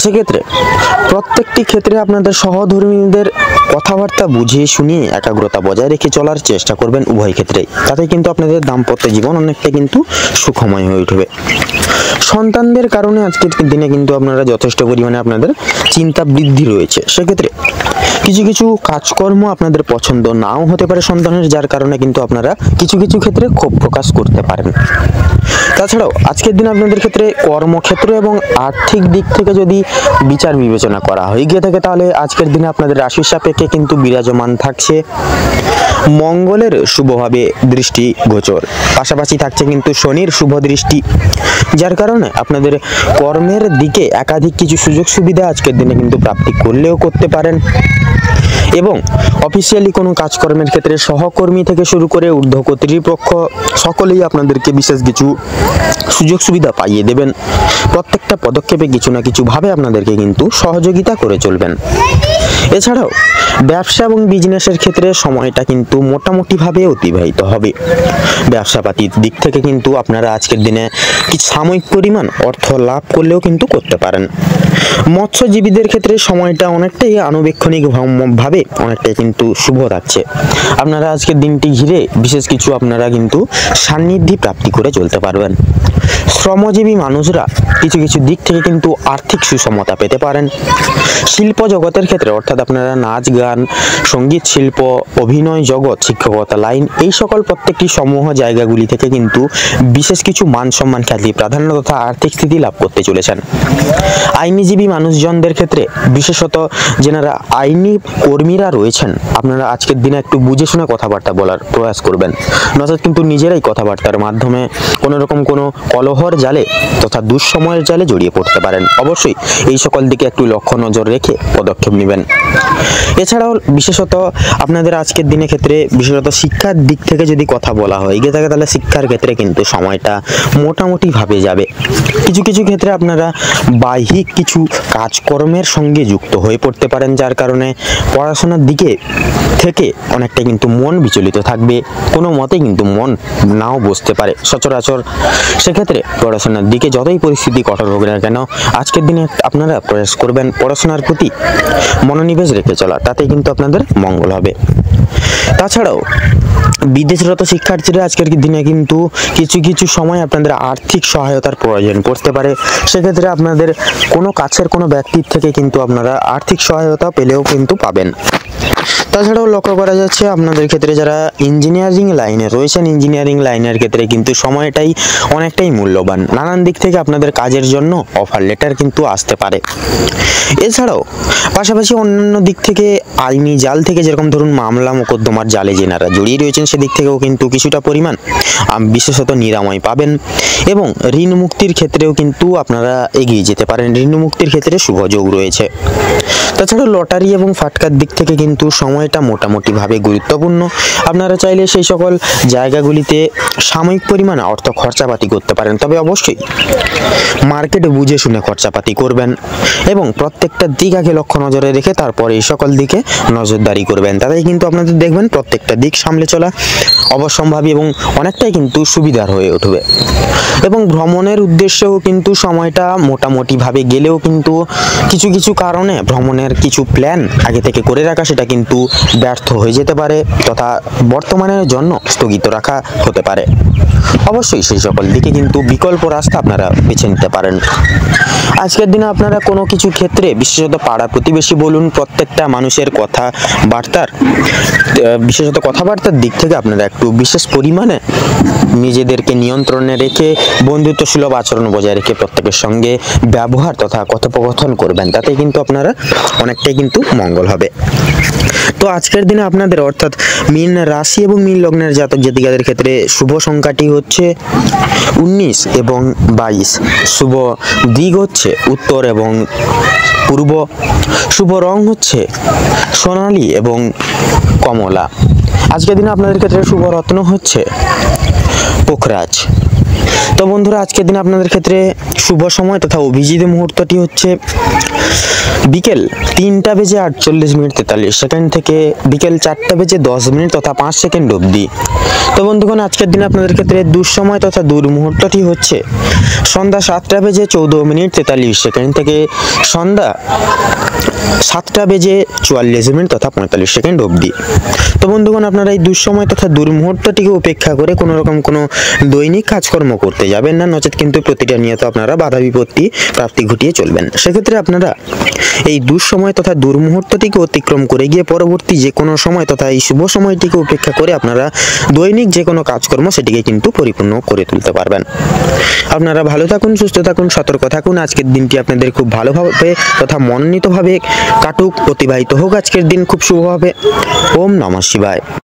সেক্ষেত্রে প্রত্যেকটি ক্ষেত্রে আপনাদের সহধর্মীদের কথাবার্তা বুঝিয়ে শুনিয়ে একাগ্রতা বজায় রেখে চলার চেষ্টা করবেন উভয় ক্ষেত্রেই, তাতে কিন্তু আপনাদের দাম্পত্য জীবন অনেকটা কিন্তু সুখময় হয়ে উঠবে। সন্তানদের কারণে আজকের দিনে কিন্তু আপনারা যথেষ্ট পরিমাণে আপনাদের চিন্তা বৃদ্ধি রয়েছে। সেক্ষেত্রে কিছু কিছু কাজকর্ম আপনাদের পছন্দ নাও হতে পারে সন্তানের, যার কারণে কিন্তু আপনারা কিছু কিছু ক্ষেত্রে ক্ষোভ প্রকাশ করতে পারেন। তাছাড়াও আজকের দিন আপনাদের ক্ষেত্রে কর্মক্ষেত্র এবং আর্থিক দিক থেকে যদি বিচার বিবেচনা করা হয়ে গিয়ে থাকে, তাহলে আজকের দিনে আপনাদের রাশির সাপেক্ষে কিন্তু বিরাজমান থাকছে মঙ্গলের শুভভাবে দৃষ্টি গোচর, পাশাপাশি থাকছে কিন্তু শনির শুভ দৃষ্টি, যার কারণে আপনাদের কর্মের দিকে একাধিক কিছু সুযোগ সুবিধা আজকের দিনে কিন্তু প্রাপ্তি করলেও করতে পারেন। এবং অফিসিয়ালি কোনো কাজকর্মের ক্ষেত্রে সহকর্মী থেকে শুরু করে ঊর্ধ্ব কর্তৃপক্ষ সকলেই আপনাদেরকে বিশেষ কিছু সুযোগ সুবিধা পাইয়ে দেবেন। প্রত্যেকটা পদক্ষেপে কিছু না কিছু ভাবে আপনাদেরকে কিন্তু সহযোগিতা করে চলবেন। এছাড়াও ব্যবসা এবং বিজনেসের ক্ষেত্রে সময়টা কিন্তু মোটামুটিভাবে অতিবাহিত হবে। ব্যবসাপাতির দিক থেকে কিন্তু আপনারা আজকের দিনে কিছু সাময়িক পরিমাণ অর্থ লাভ করলেও কিন্তু করতে পারেন। মৎস্যজীবীদের ক্ষেত্রে সময়টা অনেকটাই আনুবেক্ষণিক ভাবে অনেকটাই কিন্তু শুভ থাকছে। আপনারা আজকের দিনটি ঘিরে বিশেষ কিছু আপনারা কিন্তু সান্নিধ্যি প্রাপ্তি করে চলতে পারবেন। শ্রমজীবী মানুষরা কিছু কিছু দিক থেকে কিন্তু আর্থিক সুসমতা পেতে পারেন। শিল্প জগতের ক্ষেত্রে অর্থাৎ আপনারা নাচ গান, সঙ্গীত শিল্প, অভিনয় জগৎ, শিক্ষকতা লাইন, এই সকল প্রত্যেকটি সমূহ জায়গাগুলি থেকে কিন্তু বিশেষ কিছু মান সম্মান, খ্যাতি, প্রাধান্য তথা আর্থিক স্থিতি লাভ করতে চলেছেন। আইনজীবী মানুষজনদের ক্ষেত্রে বিশেষত যেনারা আইনি কর্মীরা রয়েছেন, আপনারা আজকের দিনে একটু বুঝে শুনে কথাবার্তা বলার প্রয়াস করবেন, নচেত কিন্তু নিজেরাই কথাবার্তার মাধ্যমে কোনো রকম কোনো কলহর জালে তথা দুঃসময়ের জালে জড়িয়ে পড়তে পারেন। অবশ্যই এই সকল দিকে একটু লক্ষ্য নজর রেখে পদক্ষেপ নেবেন। এছাড়াও বিশেষত আপনাদের আজকের দিনের ক্ষেত্রে বিশেষত শিক্ষার দিক থেকে যদি কথা বলা হয় গিয়ে থাকে, তাহলে শিক্ষার ক্ষেত্রে কিন্তু সময়টা মোটামুটিভাবে যাবে। কিছু কিছু ক্ষেত্রে আপনারা বাহ্যিক কিছু কাজকর্মের সঙ্গে যুক্ত হয়ে পড়তে পারেন, যার কারণে পড়াশোনার দিকে থেকে অনেকটা কিন্তু মন বিচলিত থাকবে, কোনো মতে কিন্তু মন নাও বসতে পারে সচরাচর। সেক্ষেত্রে পড়াশোনার দিকে যতই পরিস্থিতি কঠোর হোক না কেন, আজকের দিনে আপনারা প্রয়াস করবেন পড়াশোনার প্রতি মনোনিবেশ রেখে চলা, তাতে কিন্তু আপনাদের মঙ্গল হবে। তাছাড়াও বিদেশরত শিক্ষার্থীরা আজকের দিনে কিন্তু কিছু কিছু সময় আপনাদের আর্থিক সহায়তার প্রয়োজন পড়তে পারে। সেক্ষেত্রে আপনাদের কোনো কাছের কোনো ব্যক্তির থেকে কিন্তু আপনারা আর্থিক সহায়তা পেলেও কিন্তু পাবেন। তাছাড়াও লক্ষ্য করা যাচ্ছে আপনাদের ক্ষেত্রে যারা ইঞ্জিনিয়ারিং লাইনে রয়েছেন, ইঞ্জিনিয়ারিং লাইনের ক্ষেত্রে কিন্তু সময়টাই অনেকটাই মূল্যবান। নানান দিক থেকে আপনাদের কাজের জন্য অফার লেটার কিন্তু আসতে পারে। এছাড়াও পাশাপাশি অন্যান্য দিক থেকে আইনি জাল থেকে, যেরকম ধরুন মামলা মোকদ্দমার জালে যেনারা জড়িয়ে রয়েছেন, সেদিক থেকেও কিন্তু কিছুটা পরিমাণ বিশেষত নিরাময় পাবেন। এবং ঋণ মুক্তির ক্ষেত্রেও কিন্তু আপনারা এগিয়ে যেতে পারেন, ঋণ মুক্তির ক্ষেত্রে শুভ যোগ রয়েছে। তাছাড়া লটারি এবং ফাটকার দিক থেকে কিন্তু সময়টা মোটামুটিভাবে গুরুত্বপূর্ণ। আপনারা চাইলে সেই সকল জায়গাগুলিতে সাময়িক পরিমাণে অর্থ খরচাপাতি করতে পারেন, তবে অবশ্যই মার্কেটে বুঝে শুনে খরচাপাতি করবেন এবং প্রত্যেকটা দিক আগে লক্ষ্য নজরে রেখে তারপরে এই সকল দিকে নজরদারি করবেন। তাতেই কিন্তু আপনাদের দেখবেন প্রত্যেকটা দিক সামলে চলা অবশ্যম্ভাবী এবং অনেকটাই কিন্তু সুবিধার হয়ে উঠবে। এবং ভ্রমণের উদ্দেশ্যেও কিন্তু সময়টা মোটামুটিভাবে গেলেও কিন্তু কিছু কিছু কারণে ভ্রমণের কিছু প্ল্যান আগে থেকে করে রাখা সেটা কিন্তু ব্যর্থ হয়ে যেতে পারে তথা বর্তমানের জন্য স্থগিত রাখা হতে পারে। অবশ্যই সেই সকল দিকে কিন্তু বিকল্প রাস্তা আপনারা বেছে নিতে পারেন। আজকের দিনে আপনারা কোনো কিছু ক্ষেত্রে বিশেষত পাড়া প্রতিবেশী বলুন, প্রত্যেকটা মানুষের বিশেষত কথাবার্তার দিক থেকে আপনারা একটু বিশেষ পরিমাণে নিজেদেরকে নিয়ন্ত্রণে রেখে বন্ধুত্বসুলভ আচরণ বজায় রেখে প্রত্যেকের সঙ্গে ব্যবহার তথা কথোপকথন করবেন, তাতে কিন্তু আপনারা অনেকটাই কিন্তু মঙ্গল হবে। তো আজকের দিনে আপনাদের অর্থাৎ মীন রাশি এবং মীন লগ্নের জাতক জাতিকাদের ক্ষেত্রে শুভ সংখ্যাটি হচ্ছে 19 এবং 22। শুভ দিক হচ্ছে উত্তর এবং পূর্ব। শুভ রং হচ্ছে সোনালী এবং কমলা। আজকের দিনে আপনাদের ক্ষেত্রে শুভ রত্ন হচ্ছে পোখরাজ। তো বন্ধুরা, আজকের দিনে আপনাদের ক্ষেত্রে শুভ সময় তথা অভিজিৎ মুহূর্তটি হচ্ছে বিকেল 3:48:43 থেকে বিকেল 4:10 তথা 5 সেকেন্ড অবধি। তো বন্ধুগণ, আজকের দিনে আপনাদের ক্ষেত্রে দুঃসময় তথা দুর্মুহূর্তটি হচ্ছে সন্ধ্যা 7:14:43 থেকে সন্ধ্যা 7:44 তথা 45 সেকেন্ড অবধি। তো বন্ধুগণ, আপনারা এই দুঃসময় তথা দুর্মুহূর্তটিকে উপেক্ষা করে কোনো রকম কোনো দৈনিক কাজকর্ম করতে যাবেন না, নচেত কিন্তু প্রতিটা নিয়ত আপনারা বাধা বিপত্তি প্রাপ্তি ঘটিয়ে চলবেন। সেক্ষেত্রে আপনারা এই দুঃসময় তথা দুর্মুহূর্তটিকে অতিক্রম করে গিয়ে পরবর্তী যে কোনো সময় তথা এই শুভ সময়টিকে উপেক্ষা করে আপনারা দৈনিক যে কোনো কাজকর্ম সেটিকে কিন্তু পরিপূর্ণ করে তুলতে পারবেন। আপনারা ভালো থাকুন, সুস্থ থাকুন, সতর্ক থাকুন। আজকের দিনটি আপনাদের খুব ভালোভাবে তথা মনোনীতভাবে কাটুক, অতিবাহিত হোক আজকের দিন খুব শুভভাবে। ওম নমঃ শিবায়।